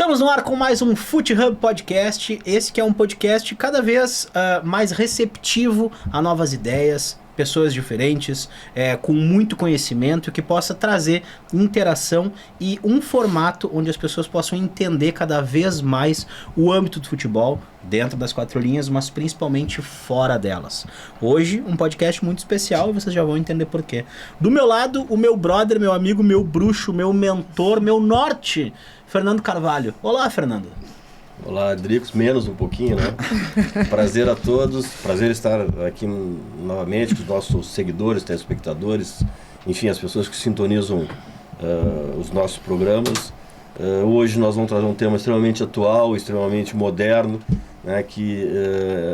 Estamos no ar com mais um FootHub Podcast. Esse que é um podcast cada vez mais receptivo a novas ideias, pessoas diferentes, com muito conhecimento, que possa trazer interação e um formato onde as pessoas possam entender cada vez mais o âmbito do futebol, dentro das quatro linhas, mas principalmente fora delas. Hoje, um podcast muito especial e vocês já vão entender por quê. Do meu lado, o meu brother, meu amigo, meu bruxo, meu mentor, meu norte, Fernando Carvalho. Olá, Fernando. Olá, Dricos, menos um pouquinho, né? Prazer a todos, prazer estar aqui novamente com os nossos seguidores, telespectadores, enfim, as pessoas que sintonizam os nossos programas. Hoje nós vamos trazer um tema extremamente atual, extremamente moderno, né, que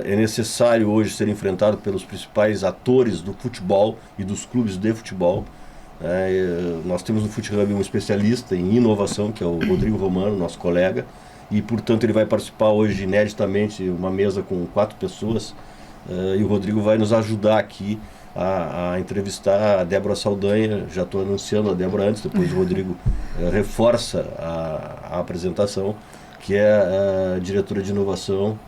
é necessário hoje ser enfrentado pelos principais atores do futebol e dos clubes de futebol. Nós temos no FootHub um especialista em inovação, que é o Rodrigo Romano, nosso colega, e portanto ele vai participar hoje ineditamente, uma mesa com 4 pessoas, e o Rodrigo vai nos ajudar aqui a entrevistar a Débora Saldanha. Já estou anunciando a Débora antes, depois o Rodrigo reforça a apresentação, que é a diretora de inovação,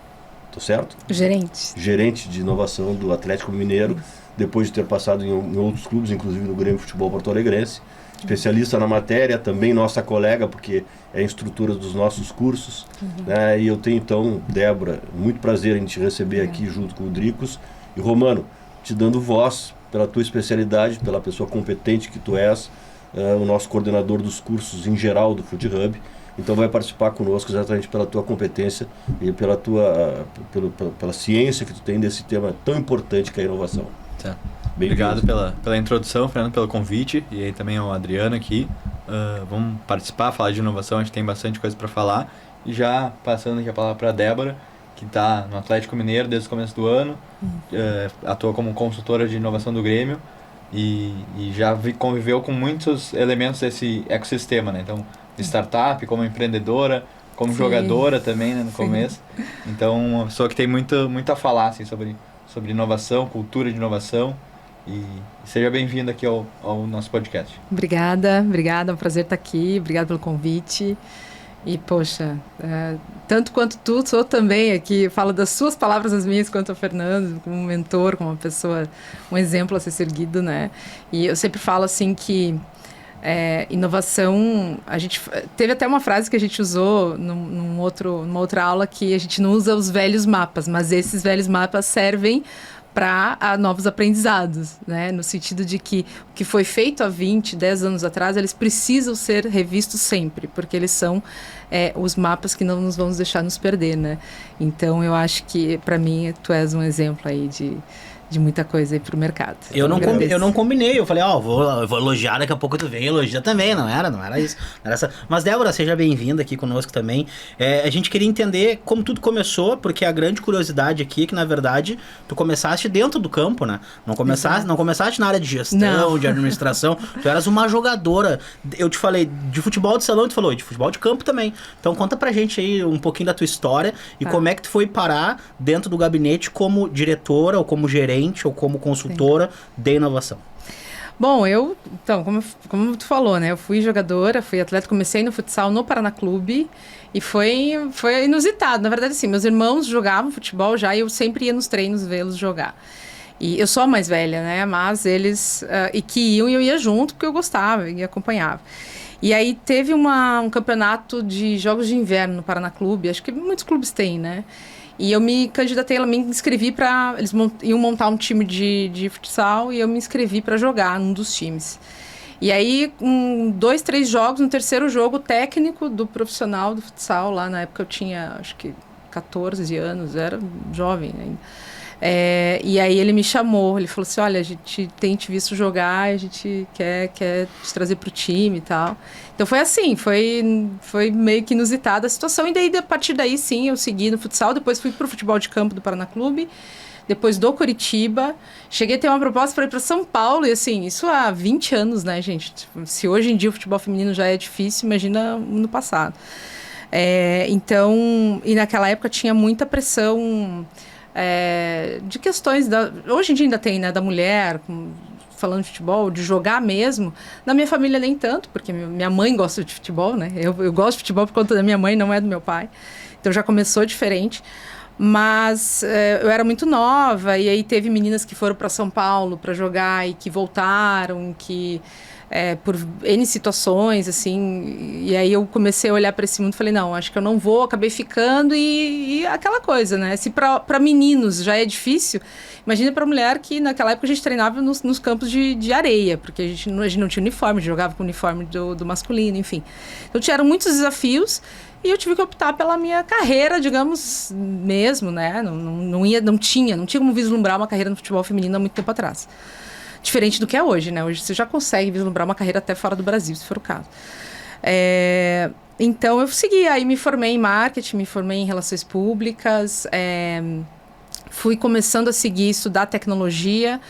tô certo? Gerente de inovação do Atlético Mineiro, depois de ter passado em outros clubes, inclusive no Grêmio Futebol Porto Alegrense. Especialista na matéria, também nossa colega, porque é instrutora dos nossos cursos. Né? E eu tenho então, Débora, muito prazer em te receber aqui junto com o Dricos. E Romano, te dando voz pela tua especialidade, pela pessoa competente que tu és, o nosso coordenador dos cursos em geral do FootHub. Então vai participar conosco exatamente pela tua competência e pela ciência que tu tem desse tema tão importante que é a inovação. Tá. Obrigado pela introdução, Fernando, pelo convite, e aí também o Adriano aqui. Vamos participar, falar de inovação, a gente tem bastante coisa para falar. E já passando aqui a palavra para a Débora, que está no Atlético Mineiro desde o começo do ano, atua como consultora de inovação do Grêmio e já conviveu com muitos elementos desse ecossistema, né? Então, startup, como empreendedora, como jogadora também, né, no começo. Então, uma pessoa que tem muito a falar assim, sobre inovação, cultura de inovação. E seja bem-vindo aqui ao nosso podcast. Obrigada, é um prazer estar aqui, obrigada pelo convite. E, poxa, tanto quanto tu, sou também aqui, falo das suas palavras as minhas, quanto o Fernando, como um mentor, como uma pessoa, um exemplo a ser seguido, né? E eu sempre falo assim que inovação, a gente teve até uma frase que a gente usou numa outra aula, que a gente não usa os velhos mapas, mas esses velhos mapas servem para novos aprendizados, né? No sentido de que o que foi feito há 10 anos atrás, eles precisam ser revistos sempre, porque eles são os mapas que não nos vão deixar nos perder, né? Então, eu acho que, para mim, tu és um exemplo aí de muita coisa aí pro mercado. Eu não combinei, eu falei, eu vou elogiar, daqui a pouco tu vem e elogia também, não era isso. Não era essa. Mas, Débora, seja bem-vinda aqui conosco também. A gente queria entender como tudo começou, porque a grande curiosidade aqui é que, na verdade, tu começaste dentro do campo, né? Não começaste na área de gestão, de administração, tu eras uma jogadora. Eu te falei de futebol de salão e tu falou de futebol de campo também. Então, conta pra gente aí um pouquinho da tua história e como é que tu foi parar dentro do gabinete como diretora ou como gerente ou como consultora de inovação. Bom, então, como tu falou, né? Eu fui jogadora, fui atleta, comecei no futsal no Paraná Clube e foi inusitado. Na verdade, assim, meus irmãos jogavam futebol já e eu sempre ia nos treinos vê-los jogar. E eu sou a mais velha, né? Mas eles, e que iam e eu ia junto porque eu gostava e acompanhava. E aí teve um campeonato de jogos de inverno no Paraná Clube, acho que muitos clubes têm, né? E eu me candidatei, me inscrevi para... Eles iam montar um time de futsal e eu me inscrevi para jogar num dos times. E aí, 2, 3 jogos, no terceiro jogo, o técnico do profissional do futsal, lá na época eu tinha, acho que 14 anos, era jovem ainda. E aí ele me chamou, ele falou assim, olha, a gente tem te visto jogar, a gente quer te trazer pro time e tal. Então foi assim, foi meio que inusitada a situação. E daí, a partir daí, sim, eu segui no futsal, depois fui pro futebol de campo do Paraná Clube, depois do Curitiba, cheguei a ter uma proposta para ir para São Paulo, e assim, isso há 20 anos, né, gente? Se hoje em dia o futebol feminino já é difícil, imagina no passado. Então, e naquela época tinha muita pressão... de questões hoje em dia ainda tem, né, da mulher, falando de futebol, de jogar mesmo, na minha família nem tanto, porque minha mãe gosta de futebol, né? Eu gosto de futebol por conta da minha mãe, não é do meu pai. Então já começou diferente. Mas eu era muito nova, e aí teve meninas que foram para São Paulo para jogar e que voltaram, que por N situações, assim, e aí eu comecei a olhar para esse mundo e falei, não, acho que eu não vou, acabei ficando, e aquela coisa, né? Se para meninos já é difícil, imagina para mulher que naquela época a gente treinava nos campos de areia, porque a gente não tinha uniforme, jogava com o uniforme do masculino, enfim. Então tinham muitos desafios, e eu tive que optar pela minha carreira, digamos, mesmo, né? Não tinha como vislumbrar uma carreira no futebol feminino há muito tempo atrás. Diferente do que é hoje, né? Hoje você já consegue vislumbrar uma carreira até fora do Brasil, se for o caso. Então, eu segui. Aí me formei em marketing, me formei em relações públicas, fui começando a seguir, estudar tecnologia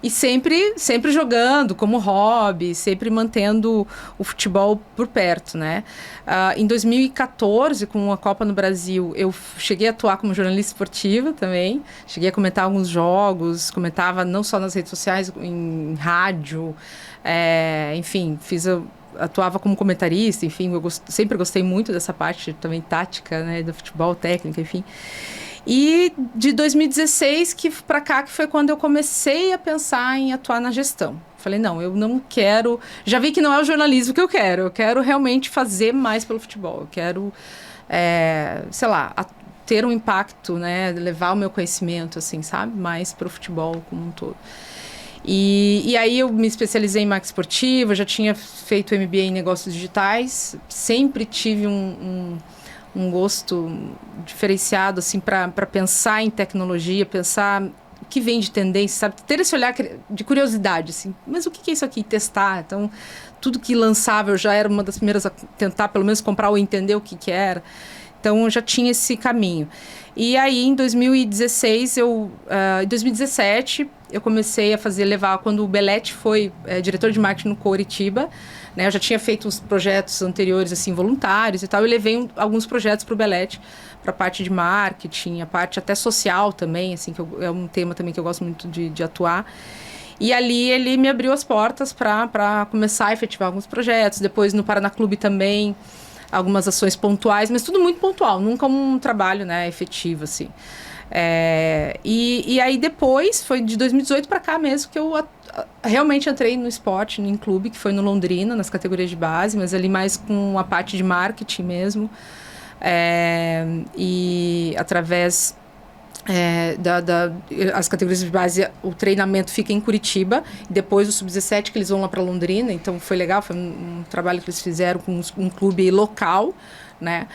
e sempre jogando como hobby, sempre mantendo o futebol por perto, né? Em 2014, com a Copa no Brasil, eu cheguei a atuar como jornalista esportiva também. Cheguei a comentar alguns jogos, comentava não só nas redes sociais, em rádio, enfim, atuava como comentarista, enfim, sempre gostei muito dessa parte também tática, né, do futebol, técnica, enfim. E de 2016 para cá, que foi quando eu comecei a pensar em atuar na gestão. Falei, não, eu não quero... Já vi que não é o jornalismo que eu quero realmente fazer mais pelo futebol. Eu quero, sei lá, ter um impacto, né, levar o meu conhecimento, assim, sabe, mais para o futebol como um todo. E aí eu me especializei em marketing esportivo, já tinha feito MBA em negócios digitais, sempre tive um gosto diferenciado, assim, para pensar em tecnologia, pensar o que vem de tendência, sabe? Ter esse olhar de curiosidade, assim. Mas o que é isso aqui? Testar. Então, tudo que lançava, eu já era uma das primeiras a tentar, pelo menos, comprar ou entender o que era. Então, eu já tinha esse caminho. E aí, em 2016, em 2017, eu comecei a levar, quando o Belletti foi diretor de marketing no Coritiba, né, eu já tinha feito uns projetos anteriores, assim, voluntários e tal, e levei alguns projetos para o Belletti, para a parte de marketing, a parte até social também, assim, que é um tema também que eu gosto muito de atuar. E ali ele me abriu as portas para começar a efetivar alguns projetos. Depois no Paraná Clube também, algumas ações pontuais, mas tudo muito pontual, nunca um trabalho, né, efetivo, assim. E aí depois, foi de 2018 para cá mesmo, que eu realmente entrei no esporte, em clube, que foi no Londrina, nas categorias de base, mas ali mais com a parte de marketing mesmo. E através as categorias de base, o treinamento fica em Curitiba, depois o Sub-17 que eles vão lá para Londrina, então foi legal, foi um trabalho que eles fizeram com um clube local, né?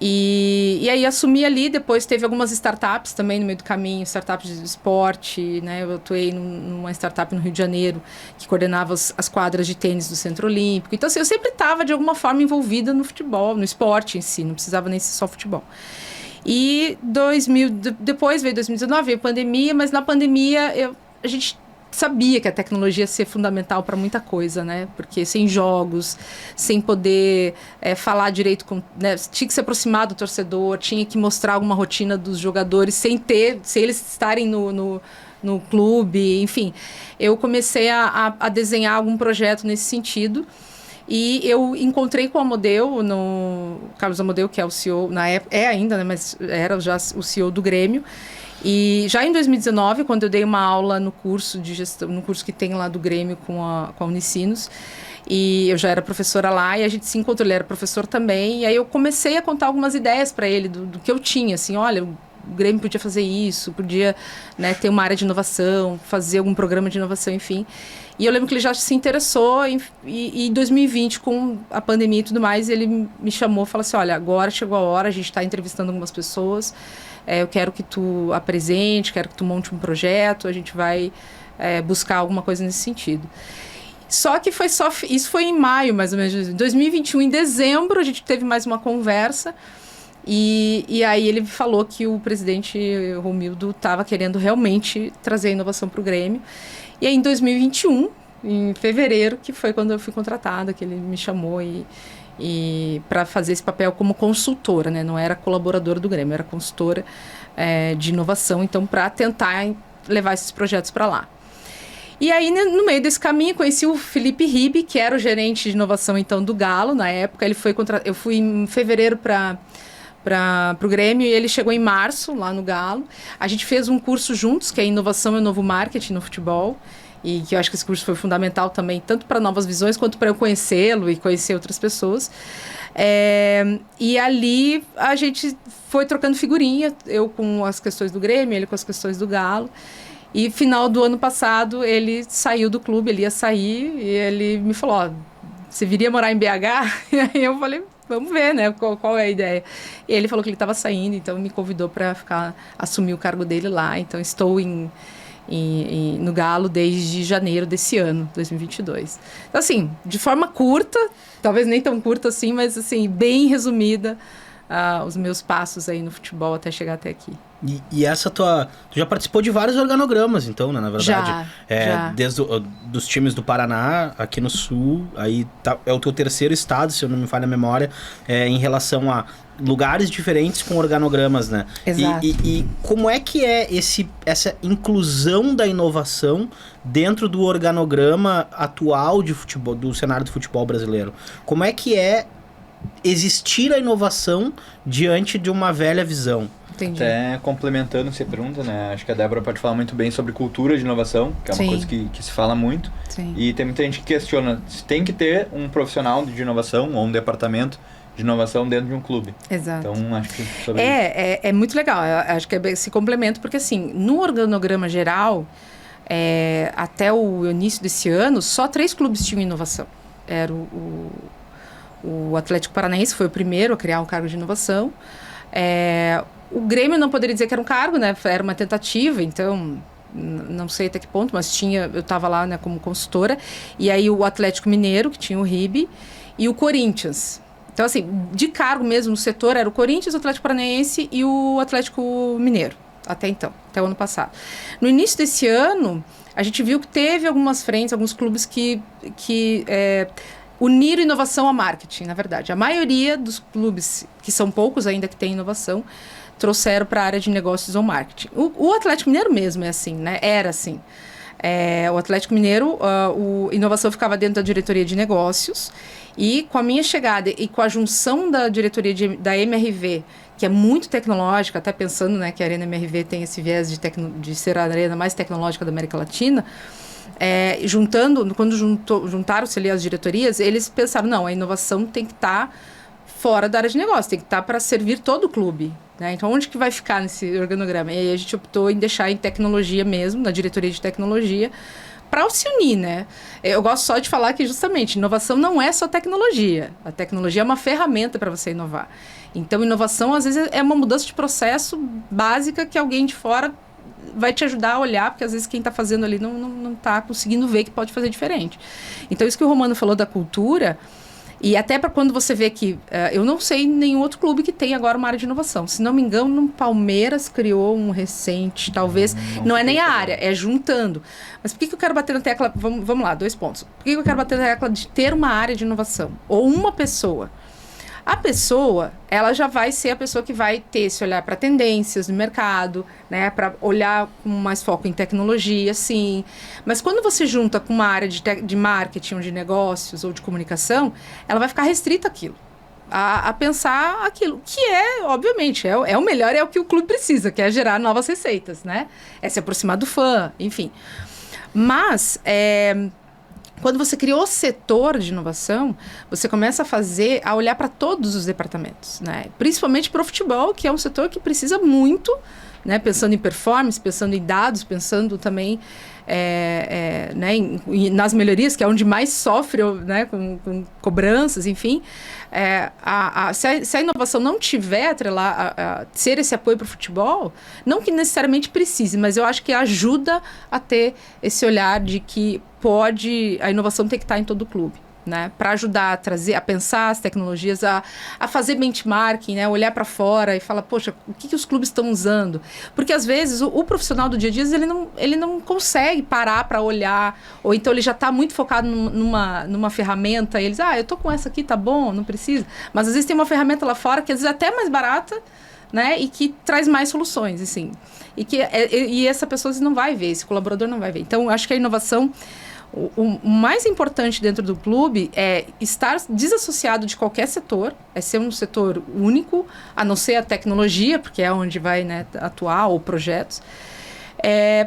E aí assumi ali, depois teve algumas startups também no meio do caminho, startups de esporte, né? Eu atuei numa startup no Rio de Janeiro que coordenava as quadras de tênis do Centro Olímpico. Então, assim, eu sempre estava de alguma forma envolvida no futebol, no esporte em si, não precisava nem ser só futebol. E depois veio 2019, veio a pandemia, mas na pandemia a gente sabia que a tecnologia ia ser fundamental para muita coisa, né? Porque sem jogos, sem poder falar direito com... Né? Tinha que se aproximar do torcedor, tinha que mostrar alguma rotina dos jogadores sem eles estarem no clube, enfim. Eu comecei a desenhar algum projeto nesse sentido. E eu encontrei com o Amodeu, Carlos Amodeu, que é o CEO, na época, ainda, né, mas era já o CEO do Grêmio. E já em 2019, quando eu dei uma aula no curso de gestão, no curso que tem lá do Grêmio com a Unicinos, e eu já era professora lá, e a gente se encontrou, ele era professor também, e aí eu comecei a contar algumas ideias para ele do que eu tinha, assim, olha, o Grêmio podia fazer isso, podia, né, ter uma área de inovação, fazer algum programa de inovação, enfim. E eu lembro que ele já se interessou e em 2020, com a pandemia e tudo mais, ele me chamou e falou assim, olha, agora chegou a hora, a gente está entrevistando algumas pessoas, eu quero que tu apresente, quero que tu monte um projeto, a gente vai buscar alguma coisa nesse sentido. Só que isso foi em maio, mais ou menos, 2021, em dezembro, a gente teve mais uma conversa. E aí ele falou que o presidente Romildo estava querendo realmente trazer a inovação para o Grêmio. E aí em 2021, em fevereiro, que foi quando eu fui contratada, que ele me chamou e para fazer esse papel como consultora, né? Não era colaboradora do Grêmio, era consultora de inovação, então para tentar levar esses projetos para lá. E aí, no meio desse caminho, conheci o Felipe Ribe, que era o gerente de inovação, então, do Galo, na época. Eu fui em fevereiro para o Grêmio e ele chegou em março, lá no Galo. A gente fez um curso juntos, que é Inovação e Novo Marketing no Futebol. E que eu acho que esse curso foi fundamental também, tanto para novas visões, quanto para eu conhecê-lo e conhecer outras pessoas. E ali a gente foi trocando figurinha, eu com as questões do Grêmio, ele com as questões do Galo. E final do ano passado, ele saiu do clube, ele ia sair, e ele me falou, ó, você viria morar em BH? E aí eu falei, vamos ver, né, qual é a ideia. E ele falou que ele estava saindo, então me convidou para assumir o cargo dele lá. Então estou no Galo desde janeiro desse ano, 2022. Então, assim, de forma curta, talvez nem tão curta assim, mas assim, bem resumida, os meus passos aí no futebol até chegar até aqui. E essa tu já participou de vários organogramas, então, né, na verdade? Já. Desde dos times do Paraná, aqui no Sul, aí é o teu terceiro estado, se eu não me falha a memória, em relação a lugares diferentes com organogramas, né? Exato. E como é que é essa inclusão da inovação dentro do organograma atual de futebol, do cenário do futebol brasileiro? Como é que é existir a inovação diante de uma velha visão? Entendi. Até complementando essa pergunta, né? Acho que a Débora pode falar muito bem sobre cultura de inovação, que é uma coisa que se fala muito. Sim. E tem muita gente que questiona se tem que ter um profissional de inovação ou um departamento de inovação dentro de um clube. Exato. Então, acho que sobre isso. É muito legal. Eu acho que é esse complemento, porque assim, no organograma geral, até o início desse ano, só 3 clubes tinham inovação. Era o Atlético Paranaense, foi o primeiro a criar um cargo de inovação. O Grêmio não poderia dizer que era um cargo, né? Era uma tentativa, então não sei até que ponto, mas eu estava lá, né, como consultora. E aí o Atlético Mineiro, que tinha o Ribe, e o Corinthians. Então, assim, de cargo mesmo no setor era o Corinthians, o Atlético Paranaense e o Atlético Mineiro, até então, até o ano passado. No início desse ano, a gente viu que teve algumas frentes, alguns clubes que uniram inovação ao marketing, na verdade. A maioria dos clubes, que são poucos ainda que têm inovação, trouxeram para a área de negócios ou marketing. O Atlético Mineiro mesmo é assim, né? Era assim. O Atlético Mineiro, inovação ficava dentro da diretoria de negócios, e com a minha chegada e com a junção da diretoria da MRV, que é muito tecnológica, até pensando, né, que a Arena MRV tem esse viés de ser a arena mais tecnológica da América Latina, quando juntaram-se ali as diretorias, eles pensaram, não, a inovação tem que estar fora da área de negócio, tem que estar para servir todo o clube. Né? Então, onde que vai ficar nesse organograma? E aí a gente optou em deixar em tecnologia mesmo, na diretoria de tecnologia, para se unir, né? Eu gosto só de falar que, justamente, inovação não é só tecnologia. A tecnologia é uma ferramenta para você inovar. Então, inovação, às vezes, é uma mudança de processo básica que alguém de fora vai te ajudar a olhar, porque, às vezes, quem está fazendo ali não está conseguindo ver que pode fazer diferente. Então, isso que o Romano falou da cultura... E até para quando você vê que... eu não sei nenhum outro clube que tem agora uma área de inovação. Se não me engano, o Palmeiras criou um recente, talvez... Não é nem a área, é juntando. Mas por que eu quero bater na tecla... Vamos lá, 2 pontos. Por que eu quero bater na tecla de ter uma área de inovação? Ou uma pessoa? A pessoa, ela já vai ser a pessoa que vai ter esse olhar para tendências do mercado, né? Para olhar com mais foco em tecnologia, sim. Mas quando você junta com uma área de marketing, ou de negócios, ou de comunicação, ela vai ficar restrita àquilo. A pensar aquilo, que obviamente, é o melhor, é o que o clube precisa, que é gerar novas receitas, né? É se aproximar do fã, enfim. Mas... quando você criou o setor de inovação, você começa a olhar para todos os departamentos, né? Principalmente para o futebol, que é um setor que precisa muito, né? Pensando em performance, pensando em dados, pensando também né? Nas melhorias, que é onde mais sofre, né? com cobranças, enfim. Se a inovação não tiver ser esse apoio para o futebol, não que necessariamente precise, mas eu acho que ajuda a ter esse olhar de que a inovação tem que estar em todo o clube, né? Para ajudar a pensar as tecnologias, a fazer benchmarking, né? Olhar para fora e falar, poxa, o que os clubes estão usando? Porque às vezes o profissional do dia a dia ele não consegue parar para olhar, ou então ele já está muito focado numa ferramenta, e eles, eu tô com essa aqui, tá bom, não precisa. Mas às vezes tem uma ferramenta lá fora que às vezes é até mais barata, né? E que traz mais soluções, assim. E essa pessoa não vai ver, esse colaborador não vai ver. Então, eu acho que a inovação, o mais importante dentro do clube é estar desassociado de qualquer setor, é ser um setor único, a não ser a tecnologia, porque é onde vai, né, atuar, ou projetos,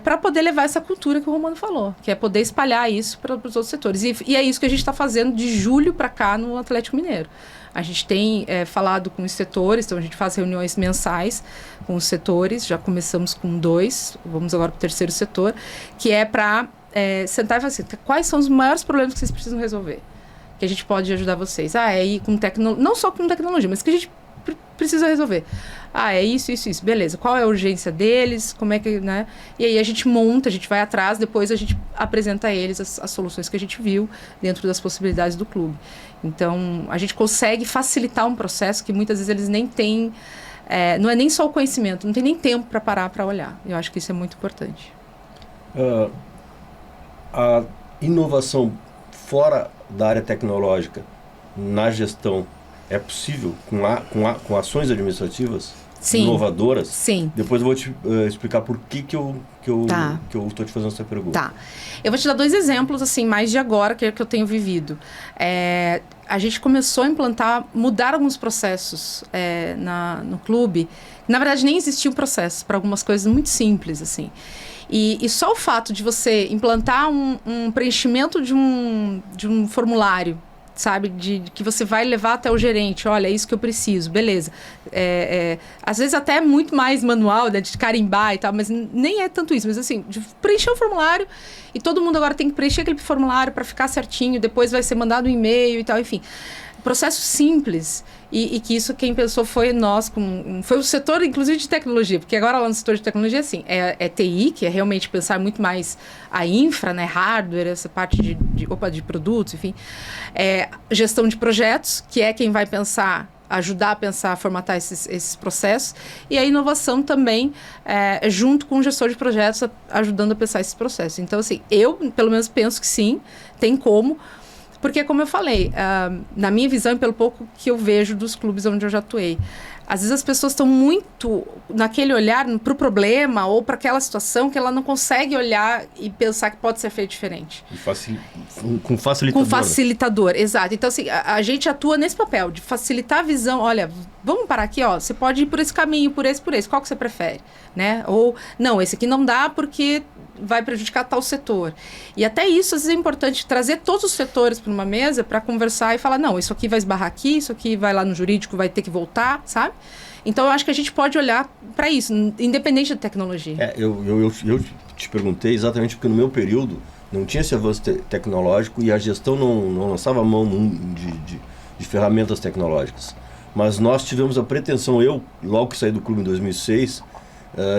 para poder levar essa cultura que o Romano falou, que é poder espalhar isso para os outros setores. E é isso que a gente está fazendo de julho para cá no Atlético Mineiro. A gente tem falado com os setores, então a gente faz reuniões mensais com os setores, já começamos com 2, vamos agora para o 3º setor, que é para sentar e falar assim, quais são os maiores problemas que vocês precisam resolver, que a gente pode ajudar vocês. Ir com não só com tecnologia, mas que a gente precisa resolver. É isso, beleza. Qual é a urgência deles? Como é que, né? E aí a gente monta, a gente vai atrás, depois a gente apresenta a eles as soluções que a gente viu dentro das possibilidades do clube. Então, a gente consegue facilitar um processo que muitas vezes eles nem têm, não é nem só o conhecimento, não tem nem tempo para parar para olhar. Eu acho que isso é muito importante. A inovação fora da área tecnológica, na gestão, é possível com ações administrativas? Sim. Inovadoras? Sim. Depois eu vou te explicar por que eu estou te fazendo essa pergunta. Tá. Eu vou te dar 2 exemplos, assim, mais de agora, que eu tenho vivido. A gente começou a implantar, mudar alguns processos no clube. Na verdade, nem existia um processo para algumas coisas muito simples, assim. E só o fato de você implantar um preenchimento de um formulário, sabe, de que você vai levar até o gerente, olha, é isso que eu preciso, beleza. Às vezes até é muito mais manual, né, de carimbar e tal, mas nem é tanto isso, mas assim, de preencher o formulário, e todo mundo agora tem que preencher aquele formulário para ficar certinho, depois vai ser mandado um e-mail e tal, enfim. Processo simples, e que isso quem pensou foi nós, foi o setor inclusive de tecnologia, porque agora lá no setor de tecnologia assim, é TI, que é realmente pensar muito mais a infra, né, hardware, essa parte de produtos, enfim, gestão de projetos, que é quem vai ajudar a pensar, formatar esses processos, e a inovação também, junto com o gestor de projetos, ajudando a pensar esses processos. Então, assim, eu pelo menos penso que sim, tem como. Porque, como eu falei, na minha visão e pelo pouco que eu vejo dos clubes onde eu já atuei, às vezes as pessoas estão muito naquele olhar para o problema ou para aquela situação que ela não consegue olhar e pensar que pode ser feito diferente. Com facilitador. Com facilitador, exato. Então, assim, a gente atua nesse papel de facilitar a visão. Olha, vamos parar aqui, ó. Você pode ir por esse caminho, por esse. Qual que você prefere? Né? Ou, não, esse aqui não dá porque vai prejudicar tal setor. E até isso, às vezes, é importante trazer todos os setores para uma mesa para conversar e falar, não, isso aqui vai esbarrar aqui, isso aqui vai lá no jurídico, vai ter que voltar, sabe? Então, eu acho que a gente pode olhar para isso, independente da tecnologia. Eu te perguntei exatamente porque no meu período não tinha esse avanço tecnológico e a gestão não lançava a mão de ferramentas tecnológicas. Mas nós tivemos a pretensão, logo que saí do clube em 2006,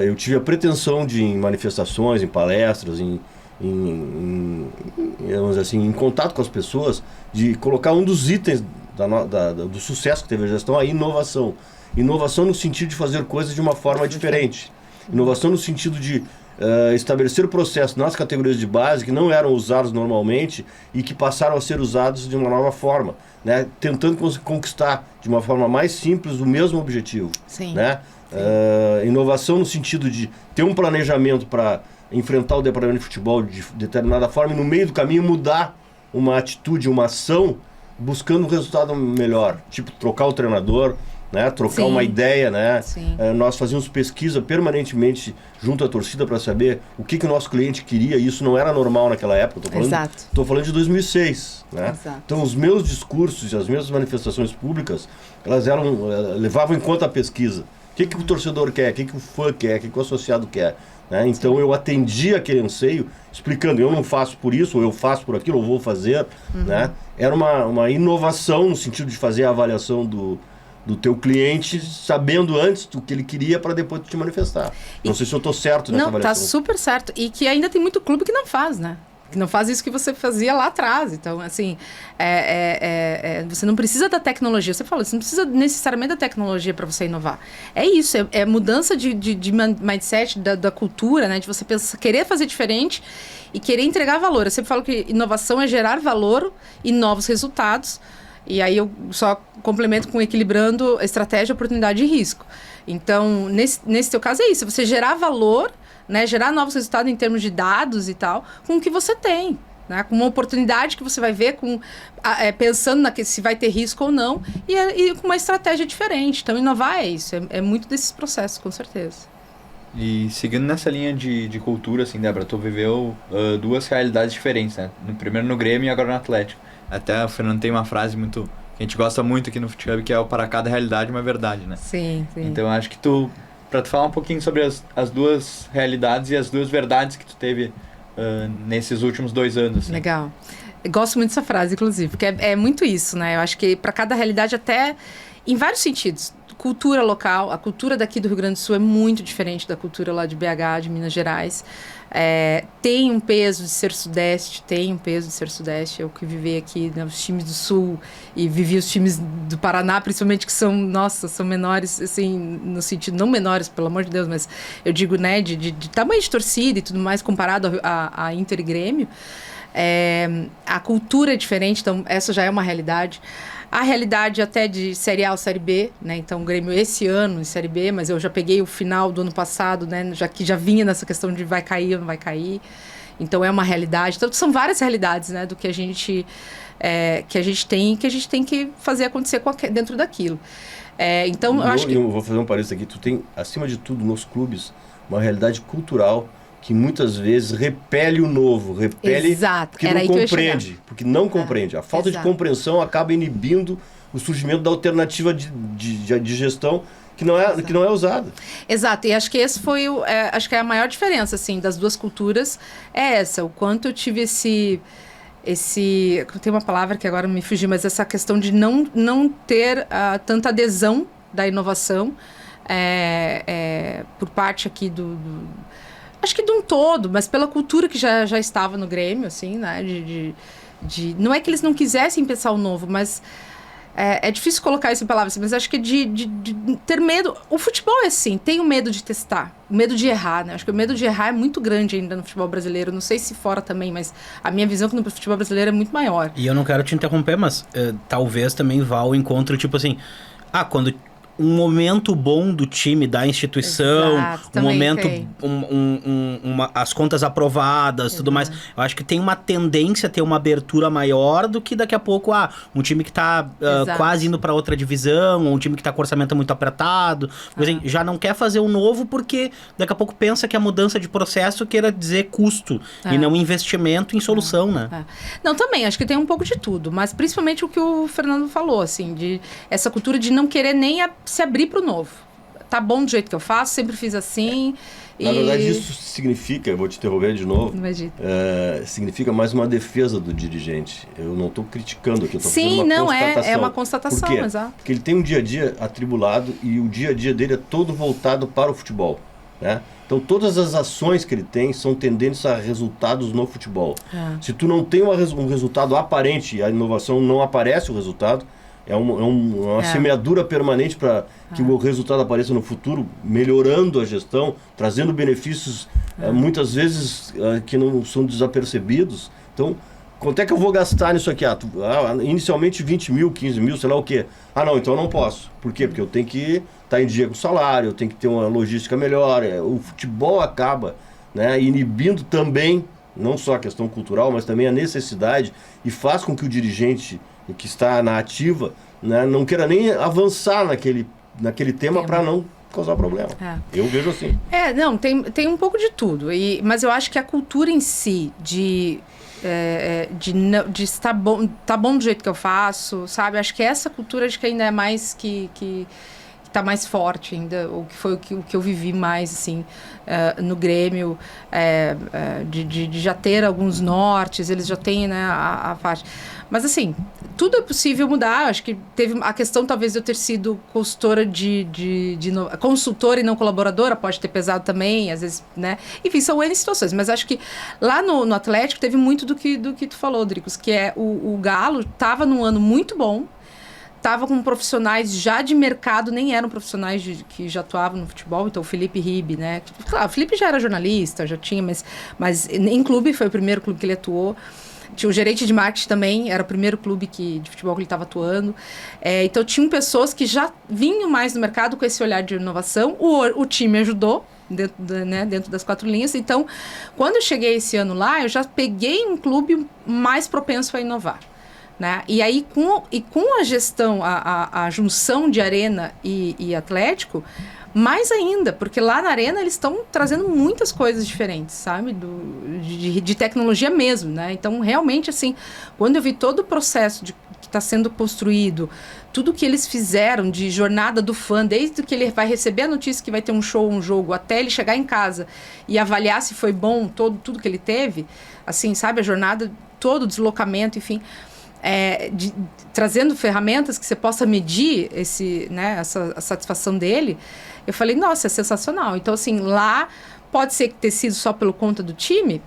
eu tive a pretensão de, em manifestações, em palestras, vamos dizer assim, em contato com as pessoas, de colocar um dos itens do sucesso que teve a gestão, a inovação. Inovação no sentido de fazer coisas de uma forma diferente. Inovação no sentido de estabelecer o processo nas categorias de base que não eram usados normalmente e que passaram a ser usados de uma nova forma, né? Tentando conquistar de uma forma mais simples o mesmo objetivo. Sim. Né? Inovação no sentido de ter um planejamento para enfrentar o departamento de futebol de determinada forma e no meio do caminho mudar uma atitude, uma ação, buscando um resultado melhor, tipo trocar o treinador, né? Trocar uma ideia, né? Nós fazíamos pesquisa permanentemente junto à torcida para saber o que o nosso cliente queria, e isso não era normal naquela época. Estou falando de 2006, né? Então os meus discursos e as minhas manifestações públicas, elas levavam em conta a pesquisa. O que o torcedor quer, o que o fã quer, o que o associado quer, né? Então eu atendi aquele anseio explicando, eu não faço por isso, ou eu faço por aquilo, ou vou fazer, né? Era uma inovação no sentido de fazer a avaliação do teu cliente, sabendo antes do que ele queria para depois te manifestar. Não sei se eu estou certo nessa avaliação. Não, está super certo. E que ainda tem muito clube que não faz, né? Que não faz isso que você fazia lá atrás. Então, assim, você não precisa da tecnologia. Você falou, você não precisa necessariamente da tecnologia para você inovar. É isso, é mudança de mindset, da cultura, né? De você querer fazer diferente e querer entregar valor. Eu sempre falo que inovação é gerar valor e novos resultados. E aí eu só complemento com equilibrando estratégia, oportunidade e risco. Então, nesse teu caso é isso, você gerar valor, né, gerar novos resultados em termos de dados e tal, com o que você tem. Né, com uma oportunidade que você vai ver, pensando se vai ter risco ou não, e com uma estratégia diferente. Então, inovar é isso, é muito desses processos, com certeza. E seguindo nessa linha de cultura, assim, Débora, tu viveu 2 realidades diferentes, né? Primeiro no Grêmio e agora no Atlético. Até o Fernando tem uma frase que a gente gosta muito aqui no FutHub, que é o para cada realidade uma verdade, né? Sim. Então, acho que para tu falar um pouquinho sobre as 2 realidades e as 2 verdades que tu teve nesses últimos 2 anos. Assim. Legal. Eu gosto muito dessa frase, inclusive, porque é muito isso, né? Eu acho que para cada realidade, até em vários sentidos. Cultura local, a cultura daqui do Rio Grande do Sul é muito diferente da cultura lá de BH, de Minas Gerais. Tem um peso de ser Sudeste, Eu que vivi aqui, né, os times do Sul e vivi os times do Paraná, principalmente, que são menores, assim, no sentido, não menores, pelo amor de Deus, mas eu digo, né, de tamanho de torcida e tudo mais, comparado a Inter e Grêmio. A cultura é diferente, então essa já é uma realidade. A realidade até de Série A ou Série B, né? Então o Grêmio esse ano em Série B, mas eu já peguei o final do ano passado, né? Já vinha nessa questão de vai cair ou não vai cair. Então é uma realidade. Então são várias realidades, né? Do que a gente tem que fazer acontecer dentro daquilo. Então eu acho que... Eu vou fazer um parênteses aqui. Tu tem, acima de tudo, nos clubes, uma realidade cultural que muitas vezes repele o novo, Exato. Porque não compreende, porque não compreende. A falta de compreensão acaba inibindo o surgimento da alternativa de gestão que não é usada. Exato, e acho que esse foi acho que é a maior diferença, assim, das 2 culturas, é essa, o quanto eu tive tem uma palavra que agora me fugiu, mas essa questão de não ter tanta adesão da inovação por parte aqui acho que de um todo, mas pela cultura que já estava no Grêmio, assim, né? Não é que eles não quisessem pensar o novo, mas é difícil colocar isso em palavras, mas acho que de ter medo. O futebol é assim, tem o medo de testar, o medo de errar, né? Acho que o medo de errar é muito grande ainda no futebol brasileiro. Não sei se fora também, mas a minha visão que no futebol brasileiro é muito maior. E eu não quero te interromper, mas talvez também vá ao encontro, tipo assim, quando um momento bom do time, da instituição, Exato, um momento, tem. as contas aprovadas, tudo mais. Eu acho que tem uma tendência a ter uma abertura maior do que daqui a pouco, um time que está quase indo para outra divisão, ou um time que está com orçamento muito apertado. Assim, já não quer fazer um novo porque daqui a pouco pensa que a mudança de processo queira dizer custo e não investimento em solução, né? Não, também, acho que tem um pouco de tudo, mas principalmente o que o Fernando falou, assim, de essa cultura de não querer nem se abrir para o novo. Tá bom do jeito que eu faço, sempre fiz assim. Na verdade, isso significa, eu vou te interromper de novo, significa mais uma defesa do dirigente. Eu não estou criticando aqui, eu estou fazendo uma constatação. É uma constatação, Por quê? exato. Porque ele tem um dia a dia atribulado e o dia a dia dele é todo voltado para o futebol, né? Então todas as ações que ele tem são tendentes a resultados no futebol. Se tu não tem um resultado aparente e a inovação não aparece o resultado, é uma semeadura permanente para que o resultado apareça no futuro, melhorando a gestão, trazendo benefícios muitas vezes que não são desapercebidos. Então, quanto é que eu vou gastar nisso aqui? Inicialmente 20 mil, 15 mil, sei lá o quê. Não, então eu não posso. Por quê? Porque eu tenho que estar em dia com o salário, eu tenho que ter uma logística melhor. O futebol acaba, né, inibindo também, não só a questão cultural, mas também a necessidade, e faz com que o dirigente que está na ativa, né, não queira nem avançar naquele tema para não causar problema. Eu vejo assim. Não, tem um pouco de tudo. Mas eu acho que a cultura em si, de estar bom, tá bom do jeito que eu faço, sabe? Acho que essa cultura acho que ainda é mais que está mais forte ainda, o que foi o que eu vivi mais, assim, no Grêmio, de já ter alguns nortes, eles já têm, né, a parte. Mas, assim, tudo é possível mudar. Acho que teve a questão, talvez, de eu ter sido consultora consultora e não colaboradora, pode ter pesado também, às vezes, né? Enfim, são N situações. Mas acho que lá no Atlético teve muito do que tu falou, Dricos, que é o Galo estava num ano muito bom, estava com profissionais já de mercado, nem eram profissionais que já atuavam no futebol, então o Felipe Ribe, né? Claro, o Felipe já era jornalista, já tinha, mas em clube, foi o primeiro clube que ele atuou. Tinha o gerente de marketing também, era o primeiro clube de futebol que ele estava atuando. Então, tinham pessoas que já vinham mais no mercado com esse olhar de inovação. O time ajudou, dentro das 4 linhas. Então, quando eu cheguei esse ano lá, eu já peguei um clube mais propenso a inovar. Né? E aí, com a gestão, a junção de Arena e Atlético, mais ainda, porque lá na Arena eles estão trazendo muitas coisas diferentes, sabe? De tecnologia mesmo, né? Então, realmente, assim, quando eu vi todo o processo que está sendo construído, tudo que eles fizeram de jornada do fã, desde que ele vai receber a notícia que vai ter um show, um jogo, até ele chegar em casa e avaliar se foi bom tudo que ele teve, assim, sabe? A jornada, todo o deslocamento, enfim... trazendo ferramentas que você possa medir a satisfação dele, eu falei, nossa, é sensacional. Então, assim, lá pode ser que ter sido só pelo conta do time?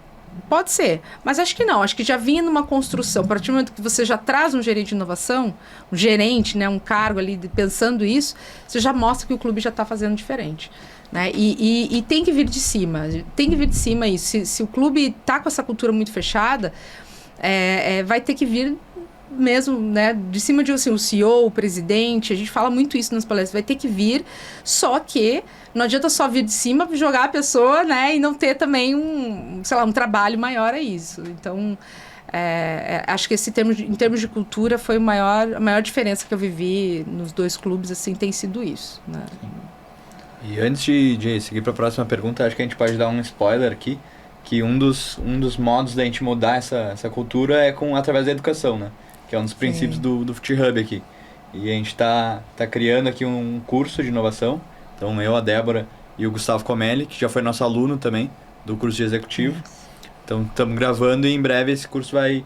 Pode ser, mas acho que não. Acho que já vinha numa construção. A partir do momento que você já traz um gerente de inovação, um gerente, né, um cargo ali pensando isso, você já mostra que o clube já está fazendo diferente. Né? E tem que vir de cima. Tem que vir de cima isso. Se o clube está com essa cultura muito fechada, vai ter que vir mesmo, né, de cima de assim, o CEO, o presidente, a gente fala muito isso nas palestras, vai ter que vir, só que não adianta só vir de cima, jogar a pessoa, né, e não ter também um trabalho maior a isso. Então, acho que em termos de cultura foi a maior diferença que eu vivi nos 2 clubes, assim, tem sido isso, né. E antes de seguir para a próxima pergunta, acho que a gente pode dar um spoiler aqui, que um dos modos da gente mudar essa cultura é através da educação, né? Que é um dos princípios do FutiHub aqui. E a gente está criando aqui um curso de inovação. Então, eu, a Débora e o Gustavo Comelli, que já foi nosso aluno também do curso de executivo. Então, estamos gravando e em breve esse curso vai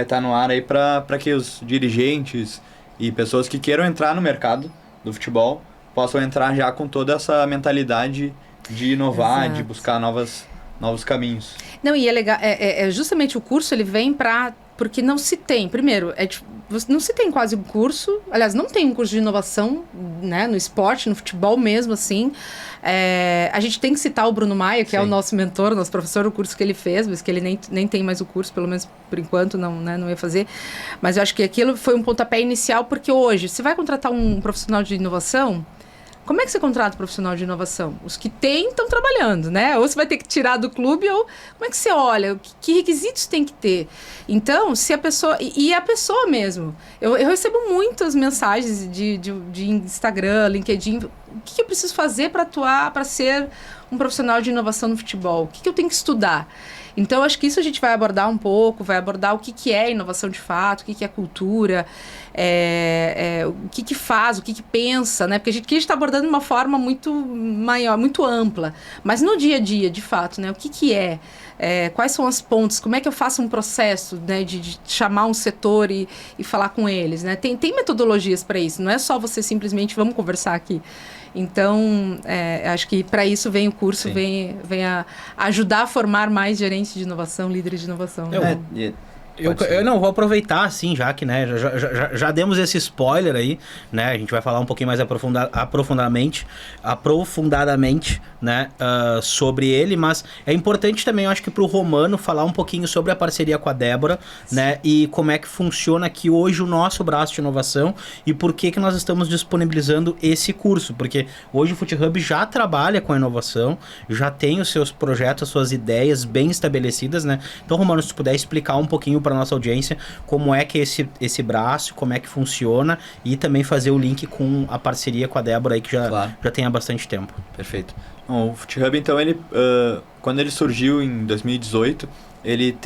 estar no ar aí para que os dirigentes e pessoas que queiram entrar no mercado do futebol possam entrar já com toda essa mentalidade de inovar, Exato. De buscar novos caminhos. Não, e é legal, justamente o curso ele vem porque não se tem, primeiro, não se tem quase um curso, aliás, não tem um curso de inovação, né, no esporte, no futebol mesmo, assim. A gente tem que citar o Bruno Maia, que Sim. é o nosso mentor, nosso professor, o curso que ele fez, mas que ele nem tem mais o curso, pelo menos por enquanto, não ia fazer. Mas eu acho que aquilo foi um pontapé inicial, porque hoje, você vai contratar um profissional de inovação, como é que você contrata um profissional de inovação? Os que estão trabalhando, né? Ou você vai ter que tirar do clube, ou como é que você olha? Que requisitos tem que ter? Então, se a pessoa... E a pessoa mesmo. Eu recebo muitas mensagens de Instagram, LinkedIn. O que eu preciso fazer para atuar, para ser um profissional de inovação no futebol? O que eu tenho que estudar? Então, acho que isso a gente vai abordar um pouco, vai abordar o que é inovação de fato, o que é cultura, o que faz, o que pensa, né? Porque a gente está abordando de uma forma muito maior, muito ampla. Mas no dia a dia, de fato, né? O que é? Quais são as pontes? Como é que eu faço um processo, né, de chamar um setor e falar com eles, né? Tem metodologias para isso, não é só você simplesmente, vamos conversar aqui. Então, acho que para isso vem o curso, vem a ajudar a formar mais gerentes de inovação, líderes de inovação. Eu não vou aproveitar, assim, já que, né, já demos esse spoiler aí, né, a gente vai falar um pouquinho mais aprofundadamente, né, sobre ele, mas é importante também, eu acho que pro Romano falar um pouquinho sobre a parceria com a Débora, né, e como é que funciona aqui hoje o nosso braço de inovação e por que nós estamos disponibilizando esse curso, porque hoje o FutiHub já trabalha com a inovação, já tem os seus projetos, as suas ideias bem estabelecidas, né, então, Romano, se tu puder explicar um pouquinho para nossa audiência como é que é esse braço, como é que funciona e também fazer o link com a parceria com a Débora aí que já tem há bastante tempo. Perfeito. Bom, o FutiHub, então, ele, quando ele surgiu em 2018, ele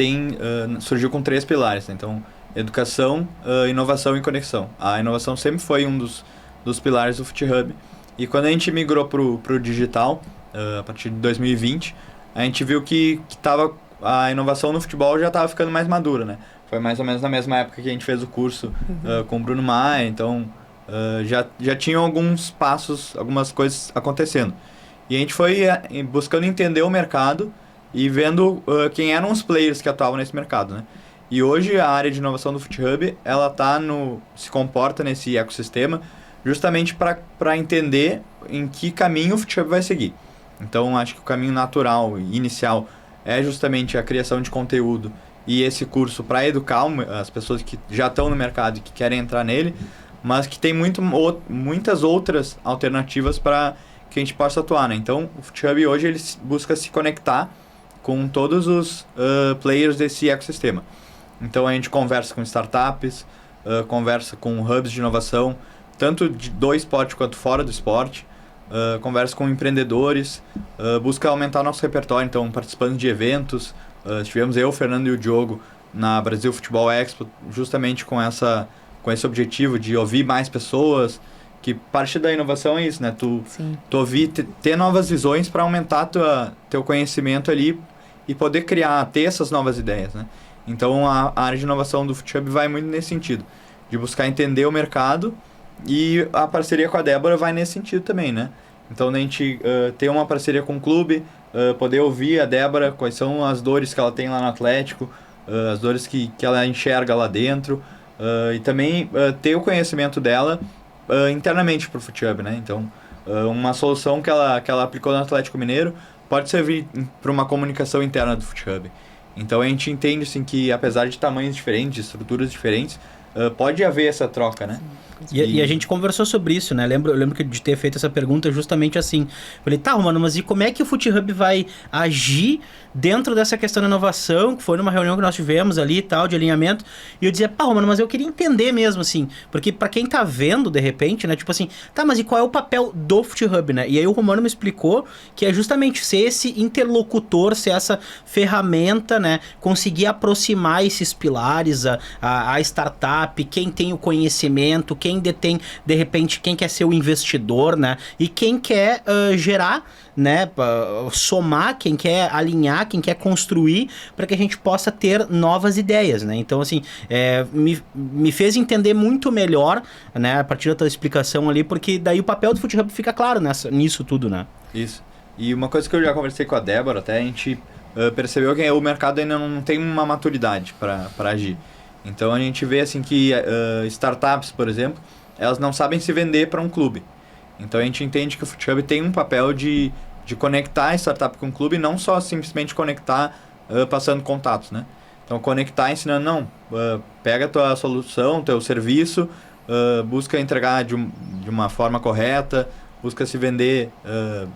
surgiu com 3 pilares, né? Então, educação, inovação e conexão. A inovação sempre foi um dos pilares do FutiHub. E quando a gente migrou para o digital, a partir de 2020, a gente viu que a inovação no futebol já estava ficando mais madura, né? Foi mais ou menos na mesma época que a gente fez o curso com o Bruno Maia, então já tinham alguns passos, algumas coisas acontecendo. E a gente foi buscando entender o mercado e vendo quem eram os players que atuavam nesse mercado, né? E hoje a área de inovação do FutiHub, ela se comporta nesse ecossistema justamente para entender em que caminho o FutiHub vai seguir. Então, acho que o caminho natural e inicial é justamente a criação de conteúdo e esse curso para educar as pessoas que já estão no mercado e que querem entrar nele, mas que tem muitas outras alternativas para que a gente possa atuar, né? Então, o FootHub hoje ele busca se conectar com todos os players desse ecossistema. Então, a gente conversa com startups, conversa com hubs de inovação, tanto do esporte quanto fora do esporte, conversa com empreendedores, busca aumentar nosso repertório, então, participando de eventos. Tivemos eu, o Fernando e o Diogo na Brasil Futebol Expo, justamente com esse objetivo de ouvir mais pessoas, que parte da inovação é isso, né? Tu ouvir, ter novas visões para aumentar teu conhecimento ali e poder ter essas novas ideias, né? Então, a área de inovação do FootHub vai muito nesse sentido, de buscar entender o mercado, e a parceria com a Débora vai nesse sentido também, né? Então, a gente ter uma parceria com o clube, poder ouvir a Débora, quais são as dores que ela tem lá no Atlético, as dores que ela enxerga lá dentro, e também ter o conhecimento dela internamente para o FootHub, né? Então, uma solução que ela aplicou no Atlético Mineiro pode servir para uma comunicação interna do FootHub. Então, a gente entende assim, que, apesar de tamanhos diferentes, de estruturas diferentes, pode haver essa troca, né? E a gente conversou sobre isso, né? Eu lembro de ter feito essa pergunta justamente assim. Falei, tá, Romano, mas e como é que o FootHub vai agir dentro dessa questão da inovação, que foi numa reunião que nós tivemos ali e tal, de alinhamento, e eu dizia, pá, Romano, mas eu queria entender mesmo, assim, porque pra quem tá vendo, de repente, né, tipo assim, tá, mas e qual é o papel do FootHub, né? E aí o Romano me explicou que é justamente ser esse interlocutor, ser essa ferramenta, né, conseguir aproximar esses pilares, a startup, quem tem o conhecimento, quem detém, de repente, quem quer ser o investidor, né, e quem quer gerar, né, somar, quem quer alinhar, quem quer construir, para que a gente possa ter novas ideias, né? Então, assim, me fez entender muito melhor, né, a partir da tua explicação ali, porque daí o papel do FootHub fica claro nisso tudo, né? Isso. E uma coisa que eu já conversei com a Débora, até a gente percebeu que o mercado ainda não tem uma maturidade para agir. Então, a gente vê assim que startups, por exemplo, elas não sabem se vender para um clube. Então, a gente entende que o FootHub tem um papel de conectar a startup com o clube, não só simplesmente conectar passando contatos, né? Então, conectar ensinando, pega a tua solução, teu serviço, busca entregar de uma forma correta, busca se vender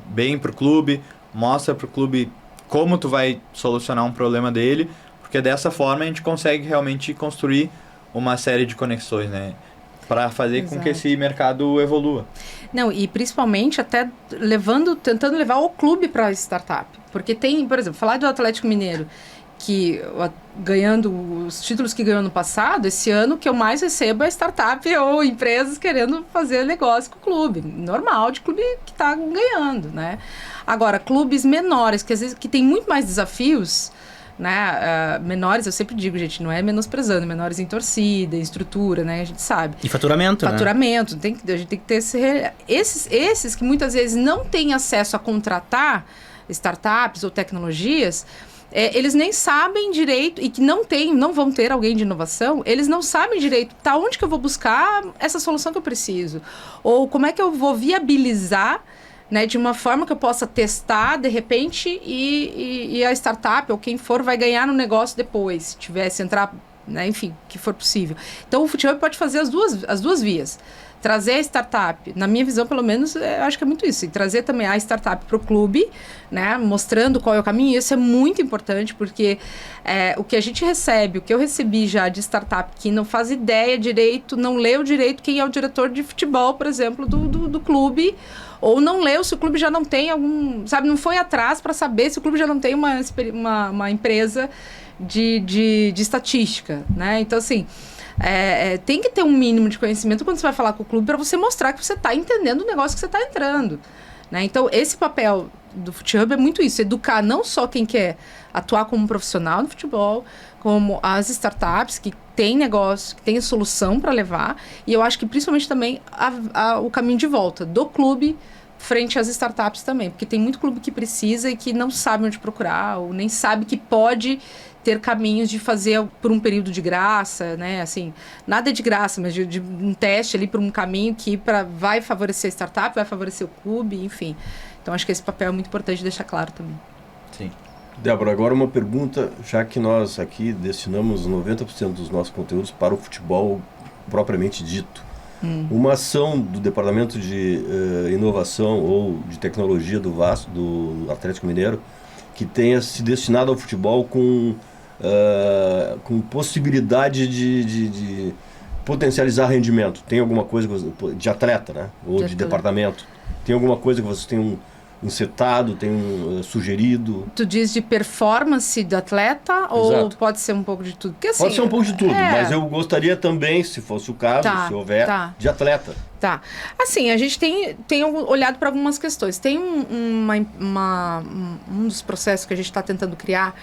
bem para o clube, mostra para o clube como tu vai solucionar um problema dele, porque dessa forma a gente consegue realmente construir uma série de conexões, né? Para fazer com que esse mercado evolua. Não, e principalmente até tentando levar o clube para a startup. Porque tem, por exemplo, falar do Atlético Mineiro, que ganhando os títulos que ganhou no passado, esse ano o que eu mais recebo é startup ou empresas querendo fazer negócio com o clube. Normal de clube que está ganhando, né? Agora, clubes menores, que às vezes que tem muito mais desafios, né, menores, eu sempre digo, gente, não é menosprezando, menores em torcida, em estrutura, né, a gente sabe. E faturamento, né? A gente tem que ter esses que muitas vezes não têm acesso a contratar startups ou tecnologias, eles nem sabem direito, e que não vão ter alguém de inovação, eles não sabem direito, onde que eu vou buscar essa solução que eu preciso, ou como é que eu vou viabilizar, né, de uma forma que eu possa testar, de repente, e a startup ou quem for vai ganhar no negócio depois, se tivesse entrar, né, enfim, que for possível. Então, o FootHub pode fazer as duas vias. Trazer a startup, na minha visão, pelo menos, acho que é muito isso. E trazer também a startup para o clube, né, mostrando qual é o caminho. Isso é muito importante, porque o que a gente recebe, o que eu recebi já de startup que não faz ideia direito, não leu direito quem é o diretor de futebol, por exemplo, do clube, ou não leu se o clube já não tem não foi atrás para saber se o clube já não tem uma empresa de estatística, né? Então, assim, tem que ter um mínimo de conhecimento quando você vai falar com o clube para você mostrar que você está entendendo o negócio que você está entrando, né? Então, esse papel do FootHub é muito isso, educar não só quem quer atuar como profissional no futebol, como as startups que têm negócio, que têm solução para levar, e eu acho que principalmente também o caminho de volta do clube frente às startups também, porque tem muito clube que precisa e que não sabe onde procurar, ou nem sabe que pode ter caminhos de fazer por um período de graça, né? Assim, nada de graça, mas de um teste ali por um caminho que vai favorecer a startup, vai favorecer o clube, enfim. Então, acho que esse papel é muito importante deixar claro também. Sim. Débora, agora uma pergunta, já que nós aqui destinamos 90% dos nossos conteúdos para o futebol propriamente dito. Uma ação do Departamento de Inovação ou de Tecnologia do Atlético Mineiro que tenha se destinado ao futebol com possibilidade de potencializar rendimento. Tem alguma coisa de atleta, né? Ou de departamento? Tem alguma coisa que vocês tenham encetado, tenham sugerido? Tu diz de performance do atleta? Exato. Ou pode ser um pouco de tudo? Porque, assim, pode ser um pouco de tudo, mas eu gostaria também, se fosse o caso, se houver, de atleta. Tá. Assim, a gente tem olhado para algumas questões. Tem um dos processos que a gente está tentando criar,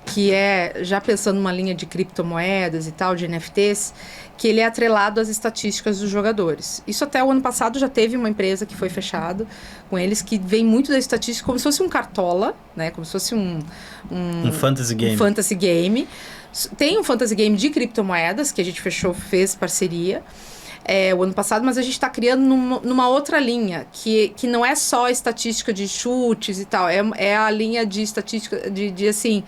que é, já pensando numa linha de criptomoedas e tal, de NFTs, que ele é atrelado às estatísticas dos jogadores. Isso até o ano passado já teve uma empresa que foi fechada com eles, que vem muito da estatística, como se fosse um cartola, né? Como se fosse um fantasy game. Um fantasy game. Tem um fantasy game de criptomoedas, que a gente fez parceria o ano passado, mas a gente está criando numa outra linha, que não é só a estatística de chutes e tal, é a linha de estatística de assim...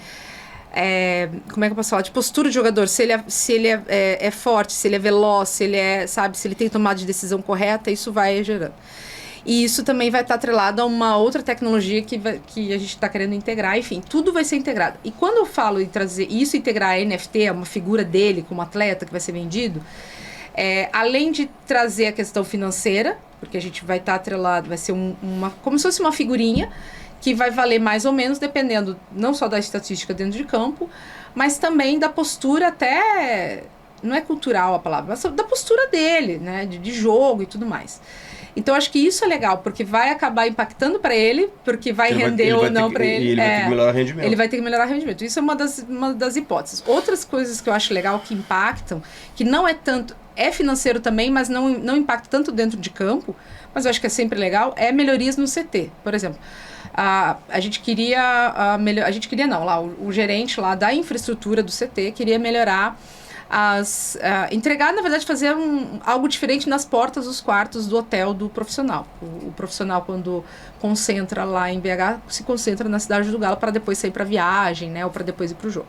como é que eu posso falar? De postura de jogador, se ele é forte, se ele é veloz, se ele tem tomada de decisão correta, isso vai gerando. E isso também vai estar atrelado a uma outra tecnologia que a gente está querendo integrar, enfim, tudo vai ser integrado. E quando eu falo em trazer isso, integrar a NFT, uma figura dele como atleta que vai ser vendido, além de trazer a questão financeira, porque a gente vai estar atrelado, vai ser como se fosse uma figurinha, que vai valer mais ou menos, dependendo não só da estatística dentro de campo, mas também da postura até, não é cultural a palavra, mas da postura dele, né, de jogo e tudo mais. Então, acho que isso é legal, porque vai acabar impactando para ele, porque vai render ou não para ele. E ele vai ter que melhorar o rendimento. Ele vai ter que melhorar o rendimento. Isso é uma das hipóteses. Outras coisas que eu acho legal, que impactam, que não é tanto... É financeiro também, mas não impacta tanto dentro de campo, mas eu acho que é sempre legal, é melhorias no CT. Por exemplo, a gente queria... o gerente lá da infraestrutura do CT queria melhorar entregar, na verdade, fazer algo diferente nas portas dos quartos do hotel do profissional. O profissional, quando concentra lá em BH, se concentra na cidade do Galo para depois sair para viagem, né, ou para depois ir para o jogo.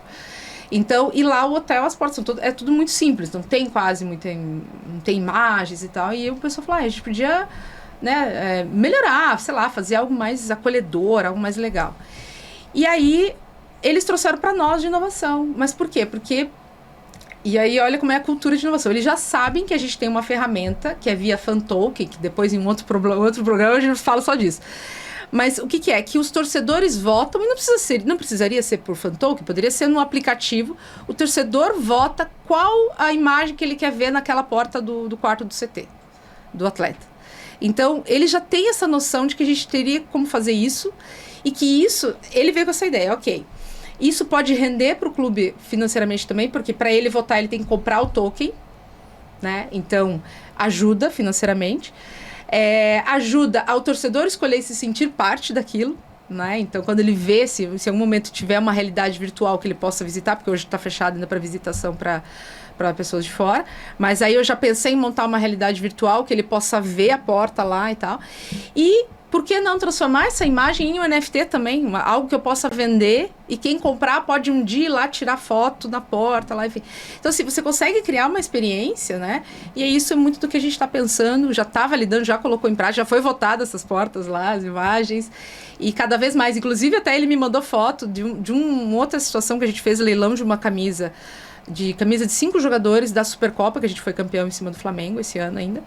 Então, e lá o hotel, as portas são é tudo muito simples, não tem não tem imagens e tal. E o pessoal falou, a gente podia, né, melhorar, sei lá, fazer algo mais acolhedor, algo mais legal. E aí, eles trouxeram para nós de inovação. Mas por quê? Porque... E aí, olha como é a cultura de inovação. Eles já sabem que a gente tem uma ferramenta, que é via FanToken, que depois em outro programa a gente fala só disso. Mas o que é? Que os torcedores votam, e não precisaria ser por FanToken, poderia ser no aplicativo. O torcedor vota qual a imagem que ele quer ver naquela porta do quarto do CT, do atleta. Então, ele já tem essa noção de que a gente teria como fazer isso, e que isso, ele veio com essa ideia, ok. Isso pode render para o clube financeiramente também, porque para ele votar ele tem que comprar o token, né? Então, ajuda financeiramente. Ajuda ao torcedor escolher se sentir parte daquilo, né? Então, quando ele vê, se em algum momento tiver uma realidade virtual que ele possa visitar, porque hoje está fechado ainda para visitação para pessoas de fora, mas aí eu já pensei em montar uma realidade virtual que ele possa ver a porta lá e tal. E por que não transformar essa imagem em um NFT também? Algo que eu possa vender e quem comprar pode um dia ir lá tirar foto na porta, lá, enfim. Então, assim, você consegue criar uma experiência, né? E isso é muito do que a gente está pensando, já está validando, já colocou em prática, já foi votado essas portas lá, as imagens, e cada vez mais. Inclusive, até ele me mandou foto de uma outra situação que a gente fez, leilão de uma camisa de 5 jogadores da Supercopa, que a gente foi campeão em cima do Flamengo esse ano ainda.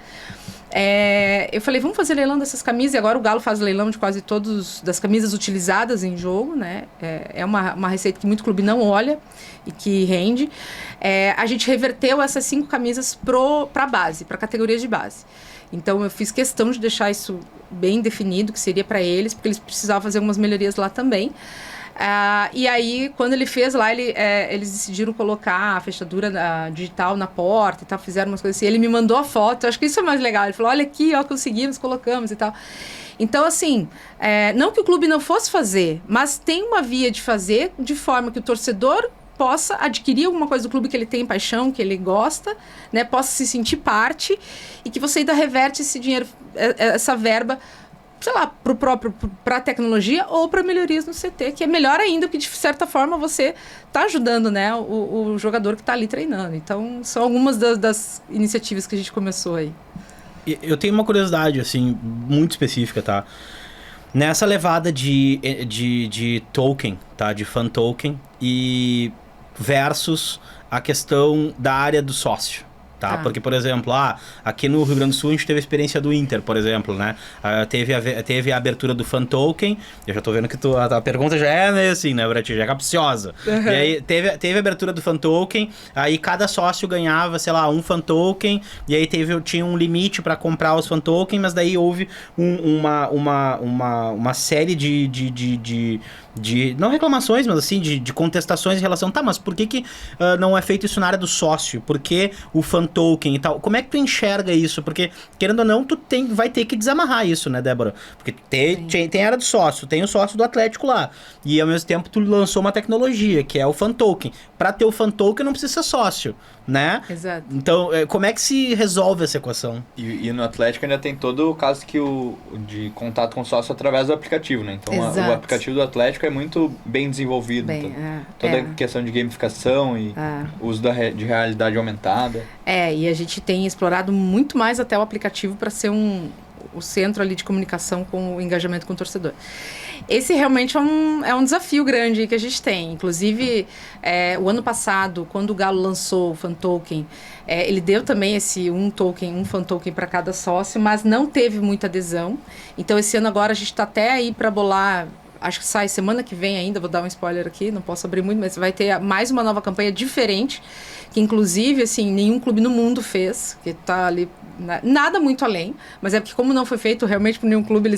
Eu falei, vamos fazer leilão dessas camisas, e agora o Galo faz leilão de quase todas das camisas utilizadas em jogo, né? É uma receita que muito clube não olha e que rende. A gente reverteu essas 5 camisas para base, para categorias de base. Então eu fiz questão de deixar isso bem definido, que seria para eles, porque eles precisavam fazer algumas melhorias lá também. E aí, quando ele fez lá, eles decidiram colocar a fechadura digital na porta e tal, fizeram umas coisas assim. Ele me mandou a foto, eu acho que isso é mais legal. Ele falou, olha aqui, ó, conseguimos, colocamos e tal. Então, assim, não que o clube não fosse fazer, mas tem uma via de fazer de forma que o torcedor possa adquirir alguma coisa do clube que ele tem paixão, que ele gosta, né, possa se sentir parte, e que você ainda reverte esse dinheiro, essa verba, sei lá, para a tecnologia ou para melhorias no CT, que é melhor ainda, porque de certa forma você está ajudando, né, o jogador que está ali treinando. Então, são algumas das iniciativas que a gente começou aí. Eu tenho uma curiosidade, assim, muito específica, tá? Nessa levada de token, tá? De fan token e versus a questão da área do sócio. Tá? Porque, por exemplo, aqui no Rio Grande do Sul a gente teve a experiência do Inter, por exemplo, né? Teve a abertura do fan token. Eu já tô vendo que a pergunta já é meio assim, né, Brati? Já é capciosa. E aí teve a abertura do fan token, aí cada sócio ganhava, sei lá, um fan token, e aí tinha um limite para comprar os fan token, mas daí houve uma série de não reclamações, mas assim, de contestações em relação, tá, mas por que não é feito isso na área do sócio? Por que o fan token e tal? Como é que tu enxerga isso? Porque, querendo ou não, vai ter que desamarrar isso, né, Débora? Porque tem a área do sócio, tem o sócio do Atlético lá, e ao mesmo tempo tu lançou uma tecnologia, que é o fan token. Pra ter o fan token não precisa ser sócio, né? Exato. Então, como é que se resolve essa equação? E no Atlético ainda tem todo o caso de contato com o sócio através do aplicativo, né? Então o aplicativo do Atlético é muito bem desenvolvido. Toda a questão de gamificação e uso de realidade aumentada. E a gente tem explorado muito mais até o aplicativo para ser o centro ali de comunicação com o engajamento com o torcedor. Esse realmente é um desafio grande que a gente tem. Inclusive, o ano passado, quando o Galo lançou o fan token, ele deu também um fan token para cada sócio, mas não teve muita adesão. Então, esse ano agora a gente está até aí para bolar. Acho que sai semana que vem ainda, vou dar um spoiler aqui, não posso abrir muito, mas vai ter mais uma nova campanha diferente, que inclusive, assim, nenhum clube no mundo fez, que tá ali, nada muito além, mas é porque como não foi feito realmente por nenhum clube, a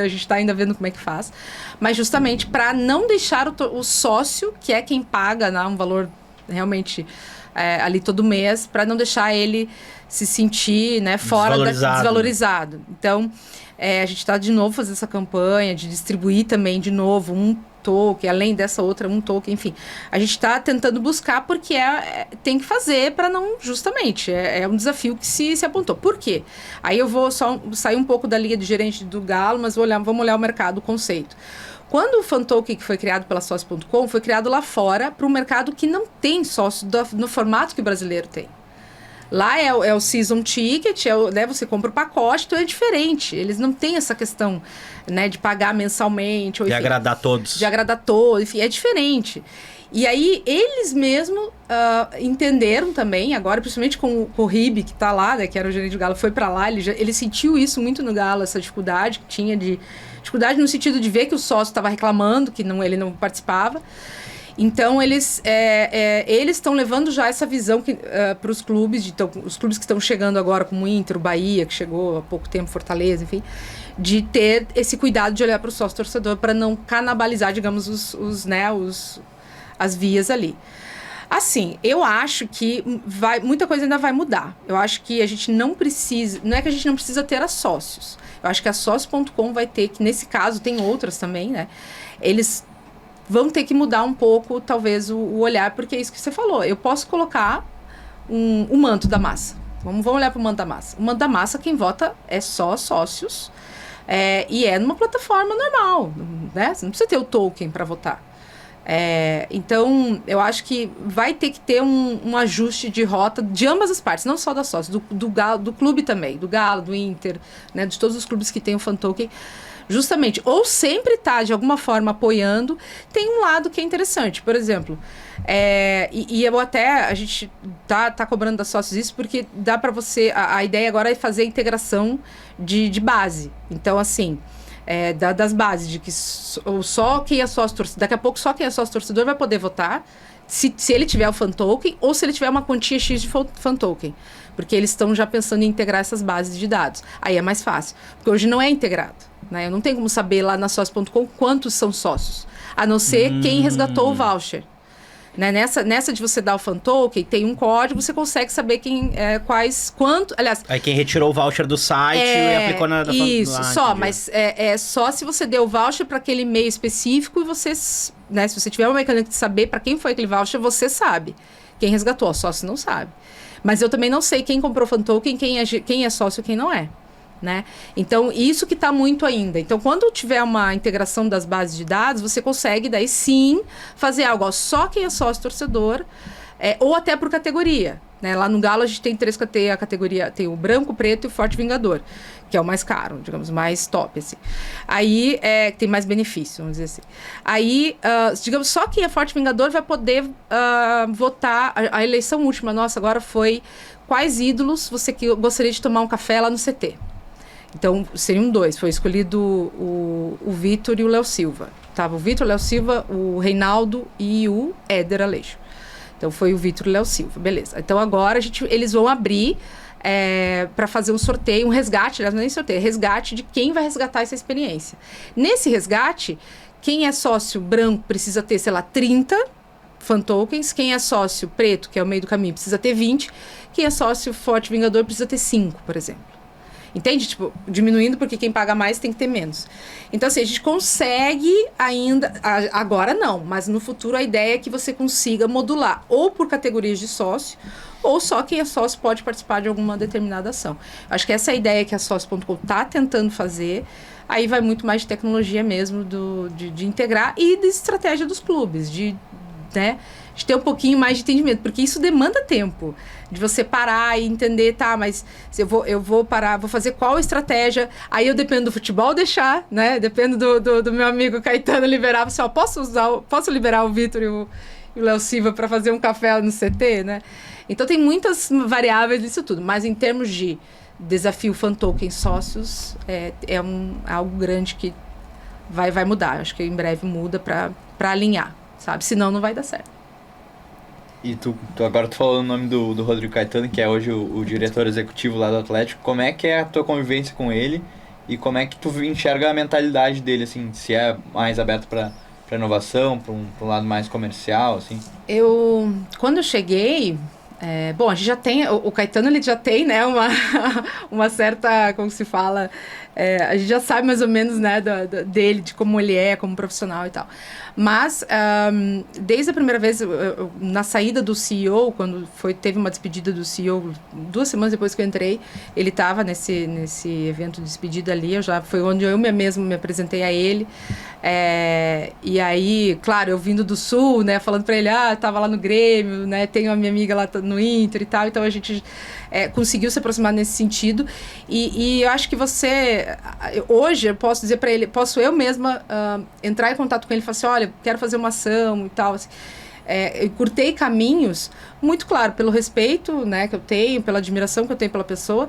gente está ainda vendo como é que faz, mas justamente para não deixar o sócio, que é quem paga, né, um valor realmente ali todo mês, para não deixar ele se sentir, né, desvalorizado. Então, a gente está de novo fazendo essa campanha de distribuir também de novo um token, além dessa outra, um token, enfim. A gente está tentando buscar porque tem que fazer para não, justamente, é um desafio que se apontou. Por quê? Aí eu vou só sair um pouco da linha de gerente do Galo, mas vamos olhar o mercado, o conceito. Quando o fan token que foi criado pela Sócio.com, foi criado lá fora para um mercado que não tem sócio no formato que o brasileiro tem. Lá é o season ticket, né, você compra o pacote, então é diferente. Eles não têm essa questão, né, de pagar mensalmente. Ou, enfim, agradar todos. De agradar todos, enfim, é diferente. E aí, eles mesmos entenderam também, agora, principalmente com o Ribe, que está lá, né, que era o gerente do Galo, foi para lá, ele sentiu isso muito no Galo, essa dificuldade que tinha dificuldade no sentido de ver que o sócio estava reclamando, que ele não participava. Então, eles estão levando já essa visão para os clubes, os clubes que estão chegando agora, como o Inter, o Bahia, que chegou há pouco tempo, Fortaleza, enfim, de ter esse cuidado de olhar para o sócio-torcedor para não canibalizar, digamos, as vias ali. Assim, eu acho que muita coisa ainda vai mudar. Eu acho que a gente não é que a gente não precisa ter sócios. Eu acho que a Sócio.com vai ter, que nesse caso tem outras também, né? Eles vão ter que mudar um pouco, talvez, o olhar, porque é isso que você falou. Eu posso colocar um manto da massa. Vamos olhar para o manto da massa. O manto da massa, quem vota é só sócios, e é numa plataforma normal, né? Você não precisa ter o token para votar. Então, eu acho que vai ter que ter um ajuste de rota de ambas as partes, não só da sócio, do clube também, do Galo, do Inter, né? De todos os clubes que tem o fan token. Justamente, ou sempre tá de alguma forma apoiando, tem um lado que é interessante, por exemplo, a gente tá cobrando das sócios isso, porque dá para você, a ideia agora é fazer a integração de base, então assim, das bases, de que só quem é sócio torcedor, daqui a pouco só quem é sócio torcedor vai poder votar, se ele tiver o fan token, ou se ele tiver uma quantia X de fan token, porque eles estão já pensando em integrar essas bases de dados, aí é mais fácil, porque hoje não é integrado. Eu não tenho como saber lá na Sócio.com quantos são sócios, a não ser quem resgatou o voucher. Né? Nessa de você dar o fan token, tem um código, você consegue saber aliás... Aí quem retirou o voucher do site e aplicou na... Isso, mas é só se você deu o voucher para aquele e-mail específico e você, né, se você tiver uma mecânica de saber para quem foi aquele voucher, você sabe. Quem resgatou, o sócio não sabe. Mas eu também não sei quem comprou o fan token, quem é sócio e quem não é. né? Então, isso que está muito ainda. Então, quando tiver uma integração das bases de dados, você consegue, daí sim, fazer algo. Ó, só quem é sócio-torcedor, ou até por categoria. Né? Lá no Galo, a gente tem a categoria, tem o branco, o preto e o forte vingador, que é o mais caro, digamos, mais top, assim. Aí, tem mais benefício, vamos dizer assim. Aí, digamos, só quem é forte vingador vai poder votar. A eleição última nossa agora foi quais ídolos você gostaria de tomar um café lá no CT. Então, seriam 2. Foi escolhido o Vitor e o Léo Silva. Tava o Vitor, o Léo Silva, o Reinaldo e o Éder Aleixo. Então, foi o Vitor e o Léo Silva. Beleza. Então, agora eles vão abrir para fazer um sorteio, um resgate. Aliás, não é nem sorteio, é resgate de quem vai resgatar essa experiência. Nesse resgate, quem é sócio branco precisa ter, sei lá, 30 fan tokens. Quem é sócio preto, que é o meio do caminho, precisa ter 20. Quem é sócio forte vingador precisa ter 5, por exemplo. Entende? Tipo, diminuindo porque quem paga mais tem que ter menos. Então, assim, a gente consegue ainda... Agora não, mas no futuro a ideia é que você consiga modular ou por categorias de sócio, ou só quem é sócio pode participar de alguma determinada ação. Acho que essa é a ideia que a Sócio.com está tentando fazer. Aí vai muito mais de tecnologia mesmo, de integrar e de estratégia dos clubes, de ter um pouquinho mais de entendimento, porque isso demanda tempo, de você parar e entender, tá, mas eu vou parar, vou fazer qual estratégia, aí eu dependo do futebol deixar, né, dependo do meu amigo Caetano liberar, você, posso liberar o Vitor e o Léo Silva para fazer um café no CT, né, então tem muitas variáveis disso tudo, mas em termos de desafio fan token sócios, algo grande que vai mudar, acho que em breve muda para alinhar, sabe, senão não vai dar certo. E agora tu falou o nome do Rodrigo Caetano, que é hoje o diretor executivo lá do Atlético. Como é que é a tua convivência com ele e como é que tu enxerga a mentalidade dele, assim, se é mais aberto para inovação, para um lado mais comercial, assim? Quando eu cheguei, bom, a gente já tem, o Caetano ele já tem, né, uma certa, como se fala, a gente já sabe mais ou menos, né, dele, de como ele é, como profissional e tal. Mas, desde a primeira vez, na saída do CEO, quando teve uma despedida do CEO, 2 semanas depois que eu entrei, ele estava nesse evento de despedida ali, foi onde eu mesmo me apresentei a ele. E aí, claro, eu vindo do Sul, né, falando para ele, estava lá no Grêmio, né, tenho a minha amiga lá no Inter e tal, então a gente conseguiu se aproximar nesse sentido. E eu acho que hoje eu posso dizer para ele, posso eu mesma entrar em contato com ele e falar assim, olha, quero fazer uma ação e tal, assim. Eu curtei caminhos, muito claro, pelo respeito, né, que eu tenho, pela admiração que eu tenho pela pessoa,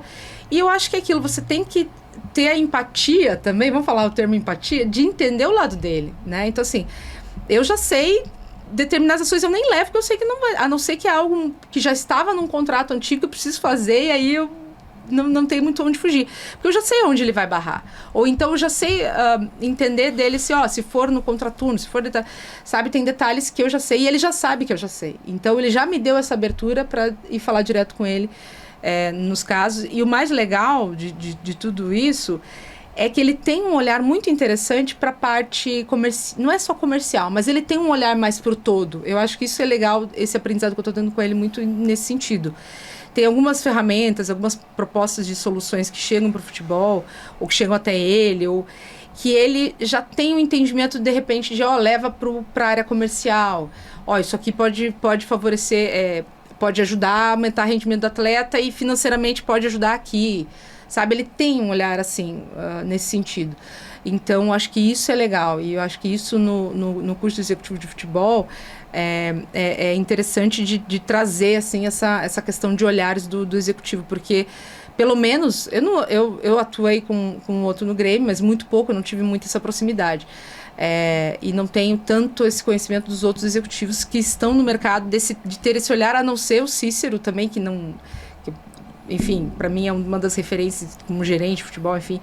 e eu acho que aquilo, você tem que ter a empatia também, vamos falar o termo empatia, de entender o lado dele, né, então assim, eu já sei determinadas ações eu nem levo, porque eu sei que não vai, a não ser que é algo que já estava num contrato antigo que eu preciso fazer, e aí eu não tem muito onde fugir. Porque eu já sei onde ele vai barrar. Ou então eu já sei entender dele se for no contraturno, se for... Sabe, tem detalhes que eu já sei e ele já sabe que eu já sei. Então ele já me deu essa abertura para ir falar direto com ele nos casos. E o mais legal de tudo isso é que ele tem um olhar muito interessante para a parte comercial. Não é só comercial, mas ele tem um olhar mais para o todo. Eu acho que isso é legal, esse aprendizado que eu estou tendo com ele muito nesse sentido. Tem algumas ferramentas, algumas propostas de soluções que chegam para o futebol, ou que chegam até ele, ou que ele já tem um entendimento, de repente, de leva para a área comercial. Isso aqui pode favorecer, pode ajudar a aumentar o rendimento do atleta e financeiramente pode ajudar aqui. Sabe, ele tem um olhar assim, nesse sentido. Então, acho que isso é legal. E eu acho que isso no curso executivo de futebol é interessante de trazer assim, essa questão de olhares do executivo. Porque, pelo menos, eu atuei com outro no Grêmio, mas muito pouco, eu não tive muito essa proximidade. E não tenho tanto esse conhecimento dos outros executivos que estão no mercado de ter esse olhar, a não ser o Cícero também, que não... enfim, para mim é uma das referências como gerente de futebol, enfim,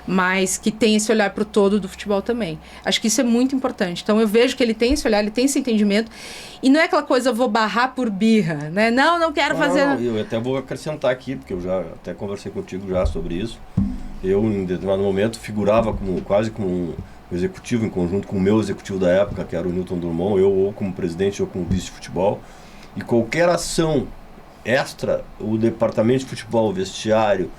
mas que tem esse olhar para o todo do futebol também. Acho que isso é muito importante. Então eu vejo que ele tem esse olhar, ele tem esse entendimento, e não é aquela coisa, eu vou barrar por birra, né? Não quero fazer... Não, eu até vou acrescentar aqui, porque eu já até conversei contigo já sobre isso. Eu, em determinado momento, figurava quase como um executivo em conjunto com o meu executivo da época, que era o Newton Drummond, eu ou como presidente ou como vice de futebol, e qualquer ação extra, o departamento de futebol, o vestiário,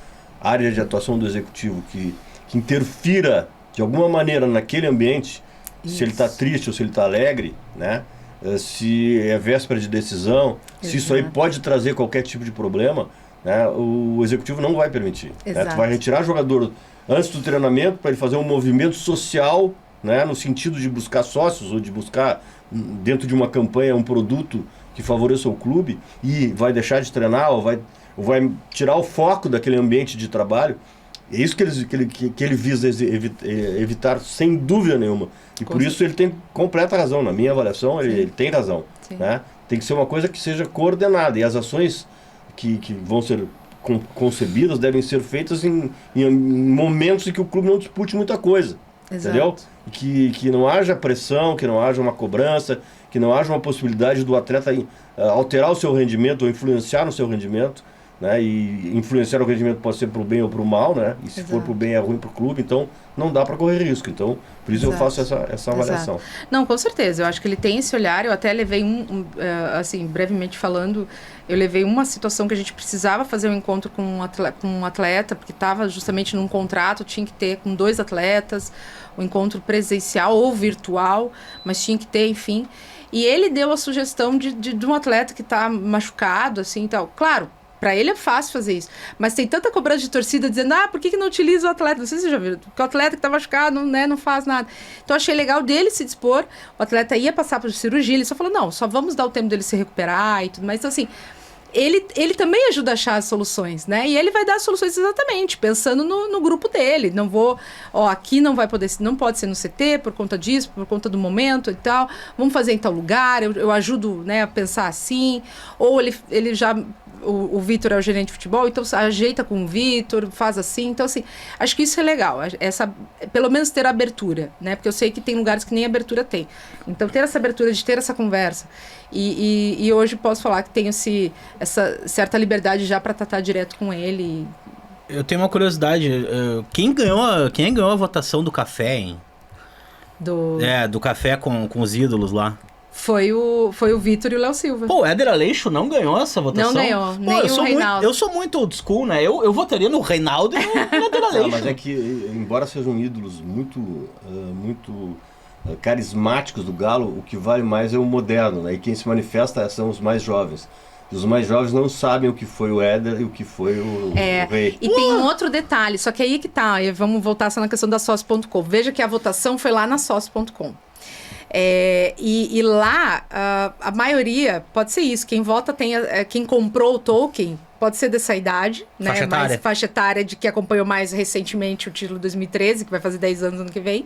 área de atuação do executivo que interfira de alguma maneira naquele ambiente, se ele está triste ou se ele está alegre, né? Se é véspera de decisão, se isso aí pode trazer qualquer tipo de problema, né? O executivo não vai permitir. Né? Tu vai retirar o jogador antes do treinamento para ele fazer um movimento social, né? No sentido de buscar sócios ou de buscar dentro de uma campanha um produto que favoreça o clube, e vai deixar de treinar ou vai tirar o foco daquele ambiente de trabalho. É isso que ele visa evitar, sem dúvida nenhuma. E por isso ele tem completa razão. Na minha avaliação, ele tem razão. Né? Tem que ser uma coisa que seja coordenada. E as ações que vão ser concebidas devem ser feitas em momentos em que o clube não dispute muita coisa. Entendeu? Que não haja pressão, que não haja uma cobrança, que não haja uma possibilidade do atleta alterar o seu rendimento ou influenciar no seu rendimento. Né? E influenciar o rendimento pode ser para o bem ou para o mal, né? E se for para o bem é ruim para o clube, então não dá para correr risco. Então, por isso eu faço essa avaliação. Não, com certeza, eu acho que ele tem esse olhar. Eu até levei assim, brevemente falando, eu levei uma situação que a gente precisava fazer um encontro com um atleta, porque estava justamente num contrato, tinha que ter com 2 atletas, um encontro presencial ou virtual, mas tinha que ter, enfim. E ele deu a sugestão de um atleta que está machucado, assim, e tal. Claro, para ele é fácil fazer isso. Mas tem tanta cobrança de torcida dizendo, por que não utiliza o atleta? Não sei se você já viu. Porque o atleta que tá machucado, né, não faz nada. Então, achei legal dele se dispor. O atleta ia passar por cirurgia. Ele só falou, não, só vamos dar o tempo dele se recuperar e tudo mais. Então, assim, ele também ajuda a achar as soluções, né? E ele vai dar as soluções exatamente, pensando no grupo dele. Não vou, aqui não pode ser no CT por conta disso, por conta do momento e tal. Vamos fazer em tal lugar, eu ajudo, né, a pensar assim. Ou ele já... O Vitor é o gerente de futebol, então ajeita com o Vitor, faz assim. Então, assim, acho que isso é legal. Pelo menos ter abertura, né? Porque eu sei que tem lugares que nem abertura tem. Então, ter essa abertura de ter essa conversa. E hoje posso falar que tenho essa certa liberdade já para tratar direto com ele. Eu tenho uma curiosidade. Quem ganhou a votação do café, hein? Do café com os ídolos lá. Foi o Vitor e o Léo Silva. Pô, o Éder Aleixo não ganhou essa votação? Não ganhou, nem o Reinaldo. Eu sou muito old school, né? Eu votaria no Reinaldo e no Éder Aleixo. Mas é que, embora sejam ídolos muito carismáticos do Galo, o que vale mais é o moderno, né? E quem se manifesta são os mais jovens. E os mais jovens não sabem o que foi o Éder e o que foi o Rei. E tem um outro detalhe, só que aí que tá, vamos voltar só na questão da sócio.com. Veja que a votação foi lá na sócio.com. E lá, a maioria, pode ser isso, quem vota quem comprou o token, pode ser dessa idade, né? Faixa etária de que acompanhou mais recentemente o título 2013, que vai fazer 10 anos ano que vem.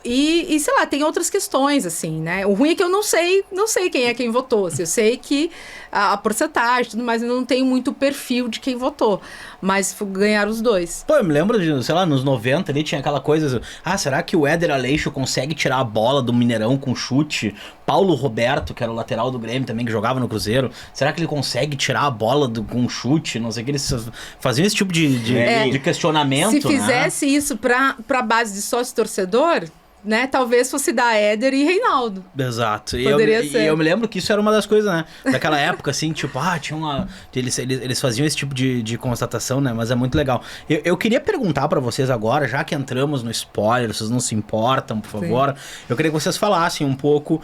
E sei lá, tem outras questões, assim, né? O ruim é que eu não sei quem é quem votou. Assim, eu sei que a porcentagem e tudo mais, eu não tenho muito perfil de quem votou. Mas ganharam os dois. Pô, eu me lembro de, sei lá, nos 90 ali tinha aquela coisa... será que o Éder Aleixo consegue tirar a bola do Mineirão com chute? Paulo Roberto, que era o lateral do Grêmio também, que jogava no Cruzeiro. Será que ele consegue tirar a bola com chute? Não sei o que, eles faziam esse tipo de questionamento, se fizesse isso pra base de sócio-torcedor... Né? Talvez fosse da Éder e Reinaldo. Exato. Poderia ser. E eu me lembro que isso era uma das coisas, né? Daquela época, assim, tipo, tinha uma... Eles faziam esse tipo de constatação, né? Mas é muito legal. Eu queria perguntar pra vocês agora, já que entramos no spoiler, vocês não se importam, por favor. Sim. Eu queria que vocês falassem um pouco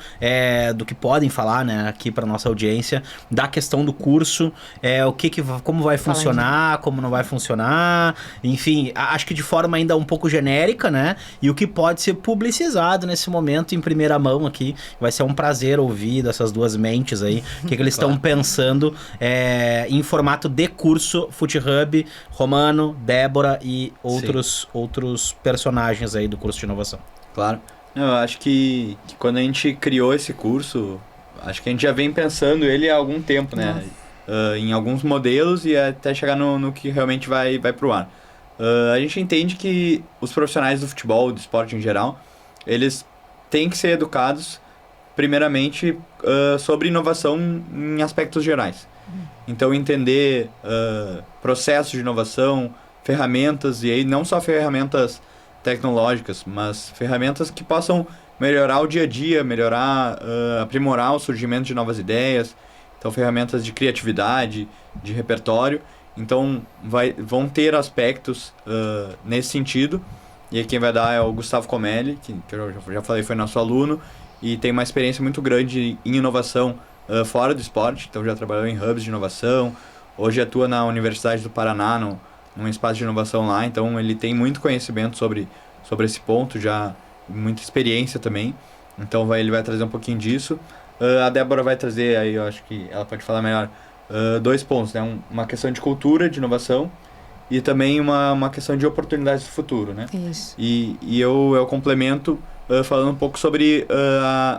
do que podem falar, né? Aqui pra nossa audiência, da questão do curso, como vai funcionar, como não vai funcionar. Enfim, acho que de forma ainda um pouco genérica, né? E o que pode ser publicizado nesse momento em primeira mão aqui. Vai ser um prazer ouvir dessas duas mentes aí, o que eles estão pensando em formato de curso FutiHub, Romano, Débora e outros personagens aí do curso de inovação. Claro. Eu acho que quando a gente criou esse curso, acho que a gente já vem pensando ele há algum tempo, né? Em alguns modelos e até chegar no que realmente vai pro ar. A gente entende que os profissionais do futebol, do esporte em geral, eles têm que ser educados, primeiramente, sobre inovação em aspectos gerais. Então, entender processos de inovação, ferramentas, e aí não só ferramentas tecnológicas, mas ferramentas que possam melhorar o dia a dia, aprimorar o surgimento de novas ideias. Então, ferramentas de criatividade, de repertório. Então vão ter aspectos nesse sentido. E aí quem vai dar é o Gustavo Comelli, que eu já falei, foi nosso aluno, e tem uma experiência muito grande em inovação fora do esporte. Então já trabalhou em hubs de inovação, hoje atua na Universidade do Paraná, num espaço de inovação lá. Então ele tem muito conhecimento sobre esse ponto, já muita experiência também. Então ele vai trazer um pouquinho disso. A Débora vai trazer, aí eu acho que ela pode falar melhor, 2 pontos, né? Uma questão de cultura, de inovação, e também uma questão de oportunidades do futuro, né? Isso. E eu complemento falando um pouco sobre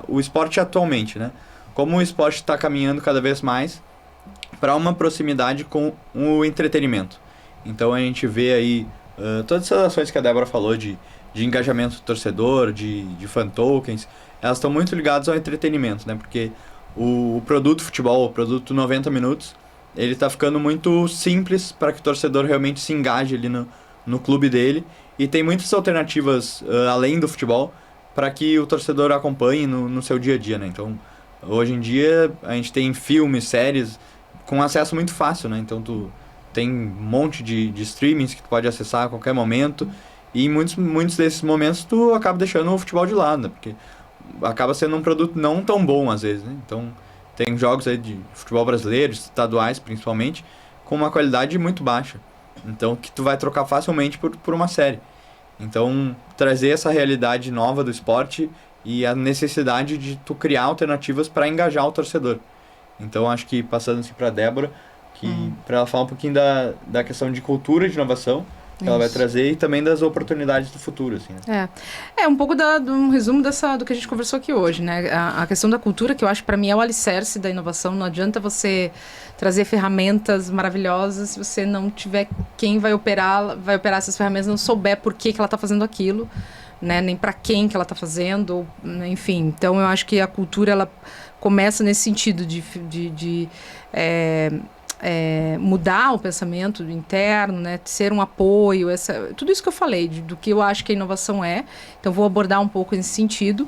o esporte atualmente, né? Como o esporte está caminhando cada vez mais para uma proximidade com o entretenimento. Então a gente vê aí todas essas ações que a Débora falou de engajamento do torcedor, de fan tokens, elas estão muito ligadas ao entretenimento, né? Porque o produto futebol, o produto 90 minutos, ele está ficando muito simples para que o torcedor realmente se engaje ali no clube dele. E tem muitas alternativas além do futebol para que o torcedor acompanhe no seu dia a dia, né? Então, hoje em dia, a gente tem filmes, séries com acesso muito fácil, né? Então, tu tem um monte de streamings que tu pode acessar a qualquer momento. E em muitos desses momentos, tu acaba deixando o futebol de lado, né? Porque acaba sendo um produto não tão bom, às vezes, né? Então, tem jogos aí de futebol brasileiro, estaduais principalmente, com uma qualidade muito baixa. Então, que tu vai trocar facilmente por uma série. Então, trazer essa realidade nova do esporte e a necessidade de tu criar alternativas para engajar o torcedor. Então, acho que passando assim para a Débora, para ela falar um pouquinho da questão de cultura de inovação, que ela vai trazer, e também das oportunidades do futuro, assim, né? É um pouco um resumo do que a gente conversou aqui hoje, né? A questão da cultura, que eu acho que para mim é o alicerce da inovação. Não adianta você trazer ferramentas maravilhosas se você não tiver quem vai operar essas ferramentas, não souber por que ela está fazendo aquilo, né? Nem para quem que ela está fazendo, enfim. Então, eu acho que a cultura, ela começa nesse sentido de mudar o pensamento interno, né? Ser um apoio, tudo isso que eu falei, do que eu acho que a inovação é. Então, vou abordar um pouco nesse sentido.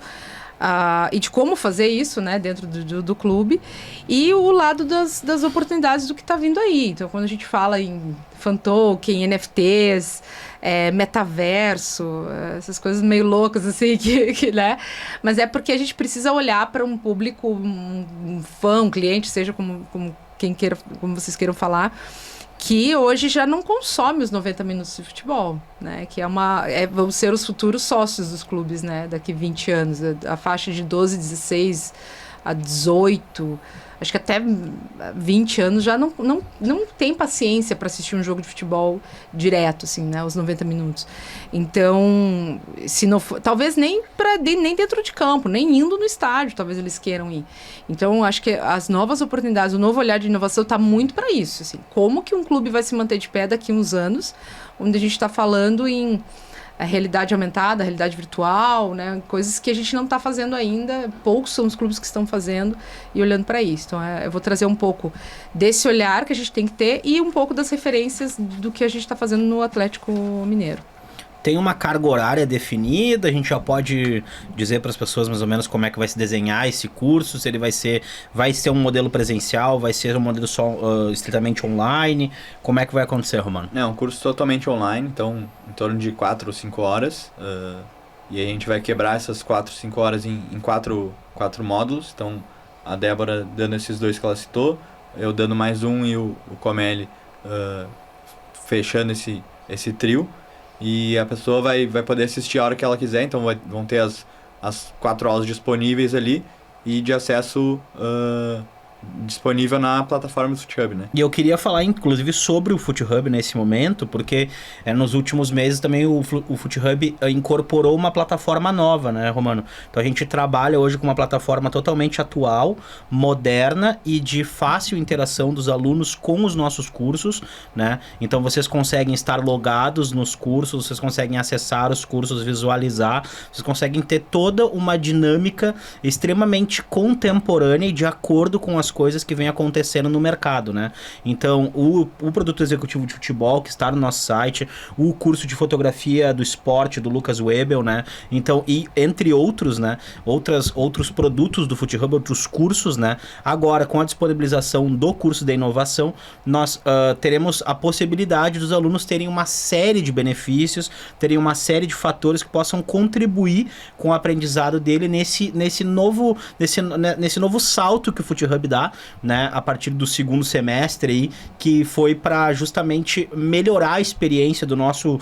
E de como fazer isso, né, dentro do clube. E o lado das oportunidades do que está vindo aí. Então, quando a gente fala em fan token, NFTs, metaverso, essas coisas meio loucas, assim, né? Mas é porque a gente precisa olhar para um público, um fã, um cliente, seja como vocês queiram falar, que hoje já não consome os 90 minutos de futebol, né? Que vão ser os futuros sócios dos clubes, né? Daqui 20 anos, a faixa de 12, 16 a 18, acho que até 20 anos já não tem paciência para assistir um jogo de futebol direto, assim, né? Os 90 minutos. Então, se não for, talvez nem dentro de campo, nem indo no estádio, talvez eles queiram ir. Então, acho que as novas oportunidades, o novo olhar de inovação está muito para isso, assim. Como que um clube vai se manter de pé daqui a uns anos, onde a gente está falando em realidade aumentada, realidade virtual, né? Coisas que a gente não está fazendo ainda, poucos são os clubes que estão fazendo e olhando para isso. Então, eu vou trazer um pouco desse olhar que a gente tem que ter e um pouco das referências do que a gente está fazendo no Atlético Mineiro. Tem uma carga horária definida? A gente já pode dizer para as pessoas mais ou menos como é que vai se desenhar esse curso? Se ele vai ser um modelo presencial, vai ser um modelo só estritamente online? Como é que vai acontecer, Romano? É um curso totalmente online, então em torno de 4 ou 5 horas. E aí a gente vai quebrar essas 4 ou 5 horas em 4 módulos. Então, a Débora dando esses 2 que ela citou, eu dando mais um e o Comelli fechando esse trio. E a pessoa vai poder assistir a hora que ela quiser, então vão ter as 4 aulas disponíveis ali e de acesso disponível na plataforma do FootHub, né? E eu queria falar, inclusive, sobre o FootHub nesse momento, porque nos últimos meses também o FootHub incorporou uma plataforma nova, né, Romano? Então a gente trabalha hoje com uma plataforma totalmente atual, moderna e de fácil interação dos alunos com os nossos cursos, né? Então vocês conseguem estar logados nos cursos, vocês conseguem acessar os cursos, visualizar, vocês conseguem ter toda uma dinâmica extremamente contemporânea e de acordo com as coisas que vem acontecendo no mercado, né? Então, o produto executivo de futebol que está no nosso site, o curso de fotografia do esporte do Lucas Webel, né? Então, e entre outros, né? Outros produtos do FootHub, outros cursos, né? Agora, com a disponibilização do curso de inovação, nós teremos a possibilidade dos alunos terem uma série de benefícios, terem uma série de fatores que possam contribuir com o aprendizado dele nesse novo salto que o FootHub dá, né, a partir do segundo semestre aí, que foi para justamente melhorar a experiência do nosso...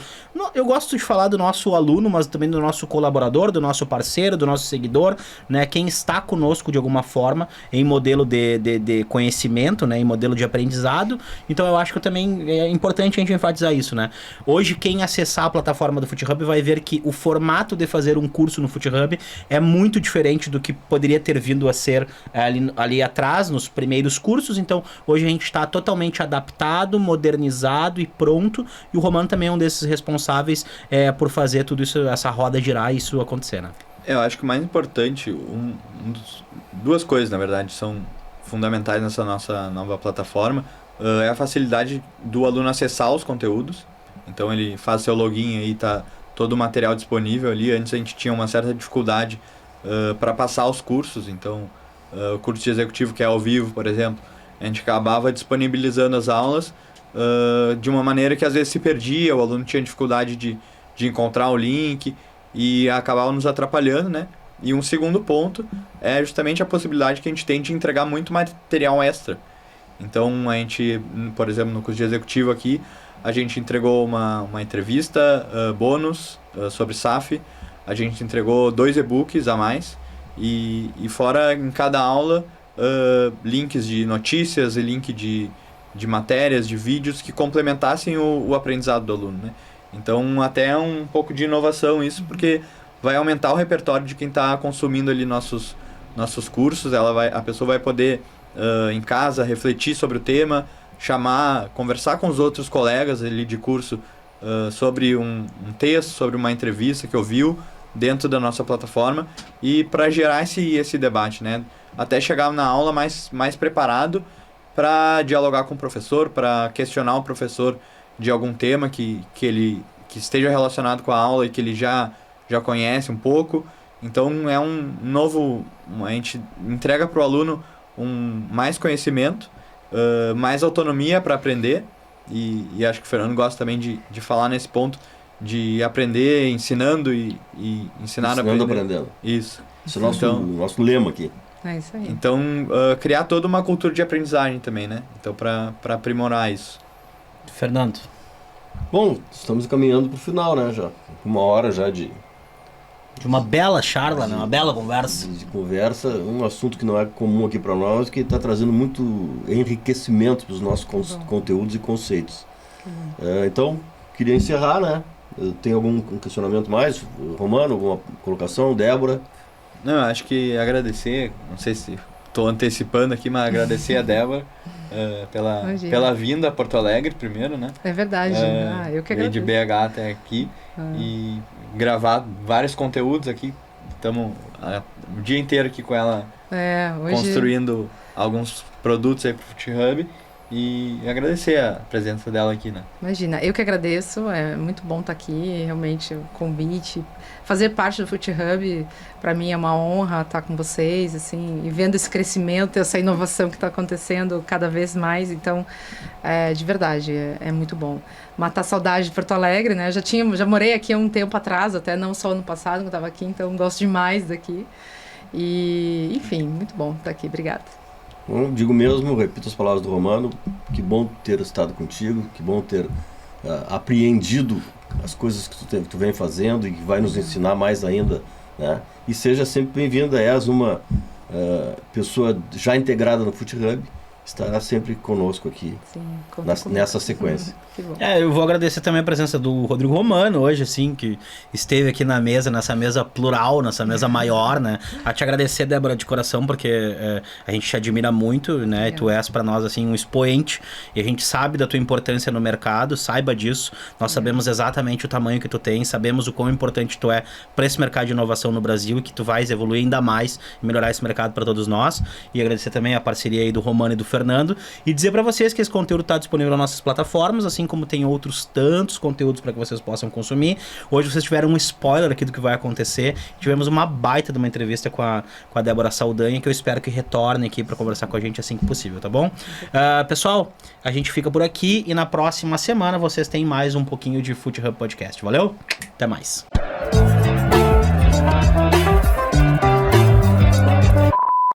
Eu gosto de falar do nosso aluno, mas também do nosso colaborador, do nosso parceiro, do nosso seguidor, né, quem está conosco de alguma forma em modelo de conhecimento, né, em modelo de aprendizado. Então eu acho que também é importante a gente enfatizar isso, né. Hoje quem acessar a plataforma do FootHub vai ver que o formato de fazer um curso no FootHub é muito diferente do que poderia ter vindo a ser ali atrás, nos primeiros cursos. Então, hoje a gente está totalmente adaptado, modernizado e pronto. E o Romano também é um desses responsáveis por fazer tudo isso, essa roda girar e isso acontecer, né? Eu acho que o mais importante, duas coisas, na verdade, são fundamentais nessa nossa nova plataforma. É a facilidade do aluno acessar os conteúdos. Então, ele faz seu login aí, tá todo o material disponível ali. Antes a gente tinha uma certa dificuldade para passar os cursos. Então, o curso de executivo, que é ao vivo, por exemplo, a gente acabava disponibilizando as aulas de uma maneira que às vezes se perdia, o aluno tinha dificuldade de encontrar o link e acabava nos atrapalhando, né? E um segundo ponto é justamente a possibilidade que a gente tem de entregar muito material extra. Então, a gente, por exemplo, no curso de executivo aqui, a gente entregou uma entrevista bônus sobre SAF, a gente entregou 2 e-books a mais e fora em cada aula links de notícias e link de matérias, de vídeos que complementassem o aprendizado do aluno, né? Então até é um pouco de inovação isso, porque vai aumentar o repertório de quem está consumindo ali nossos cursos. A pessoa vai poder em casa refletir sobre o tema, conversar com os outros colegas ali de curso sobre um texto, sobre uma entrevista que ouviu dentro da nossa plataforma, e para gerar esse debate, né? Até chegar na aula mais preparado para dialogar com o professor, para questionar o professor de algum tema que esteja relacionado com a aula e que ele já conhece um pouco. Então é a gente entrega para o aluno mais conhecimento, mais autonomia para aprender, e acho que o Fernando gosta também de falar nesse ponto, de aprender ensinando e ensinar a aprender. Aprendendo. Isso. Esse é o nosso lema aqui. É isso aí. Então, criar toda uma cultura de aprendizagem também, né? Então, para aprimorar isso. Fernando. Bom, estamos caminhando para o final, né? Já 1 hora já de uma bela charla, né? Uma bela conversa. De conversa, um assunto que não é comum aqui para nós, que está trazendo muito enriquecimento para os nossos conteúdos e conceitos. Então, queria encerrar, né? Tem algum questionamento mais? Romano, alguma colocação? Débora? Não, eu acho que agradecer, não sei se estou antecipando aqui, mas agradecer a Débora pela vinda a Porto Alegre primeiro, né? É verdade, eu que agradeço. Veio de BH até aqui e gravar vários conteúdos aqui. Estamos o dia inteiro aqui com ela hoje... construindo alguns produtos aí para o FootHub. E agradecer a presença dela aqui, né? Imagina, eu que agradeço, é muito bom estar aqui, realmente, o convite. Fazer parte do FootHub, para mim é uma honra estar com vocês, assim, e vendo esse crescimento, essa inovação que está acontecendo cada vez mais. Então, de verdade, é muito bom. Matar saudade de Porto Alegre, né? Já morei aqui há um tempo atrás, até não só ano passado, que eu estava aqui, então gosto demais daqui. E, enfim, muito bom estar aqui. Obrigada. Bom, digo mesmo, repito as palavras do Romano, que bom ter estado contigo, que bom ter apreendido as coisas que tu vem fazendo e que vai nos ensinar mais ainda, né? E seja sempre bem-vinda, és uma pessoa já integrada no FootHub estará sempre conosco aqui. Sim, nessa sequência. Que bom. Eu vou agradecer também a presença do Rodrigo Romano hoje, assim, que esteve aqui na mesa, nessa mesa plural, nessa mesa maior, né? A te agradecer, Débora, de coração, porque a gente te admira muito, né? E tu és para nós, assim, um expoente, e a gente sabe da tua importância no mercado, saiba disso. Nós sabemos exatamente o tamanho que tu tem, sabemos o quão importante tu é para esse mercado de inovação no Brasil e que tu vais evoluir ainda mais e melhorar esse mercado para todos nós. E agradecer também a parceria aí do Romano e do Fernando e dizer para vocês que esse conteúdo está disponível nas nossas plataformas, assim como tem outros tantos conteúdos para que vocês possam consumir. Hoje vocês tiveram um spoiler aqui do que vai acontecer. Tivemos uma baita de uma entrevista com a Débora Saldanha, que eu espero que retorne aqui para conversar com a gente assim que possível, tá bom? Pessoal, a gente fica por aqui e na próxima semana vocês têm mais um pouquinho de Food Hub Podcast. Valeu? Até mais.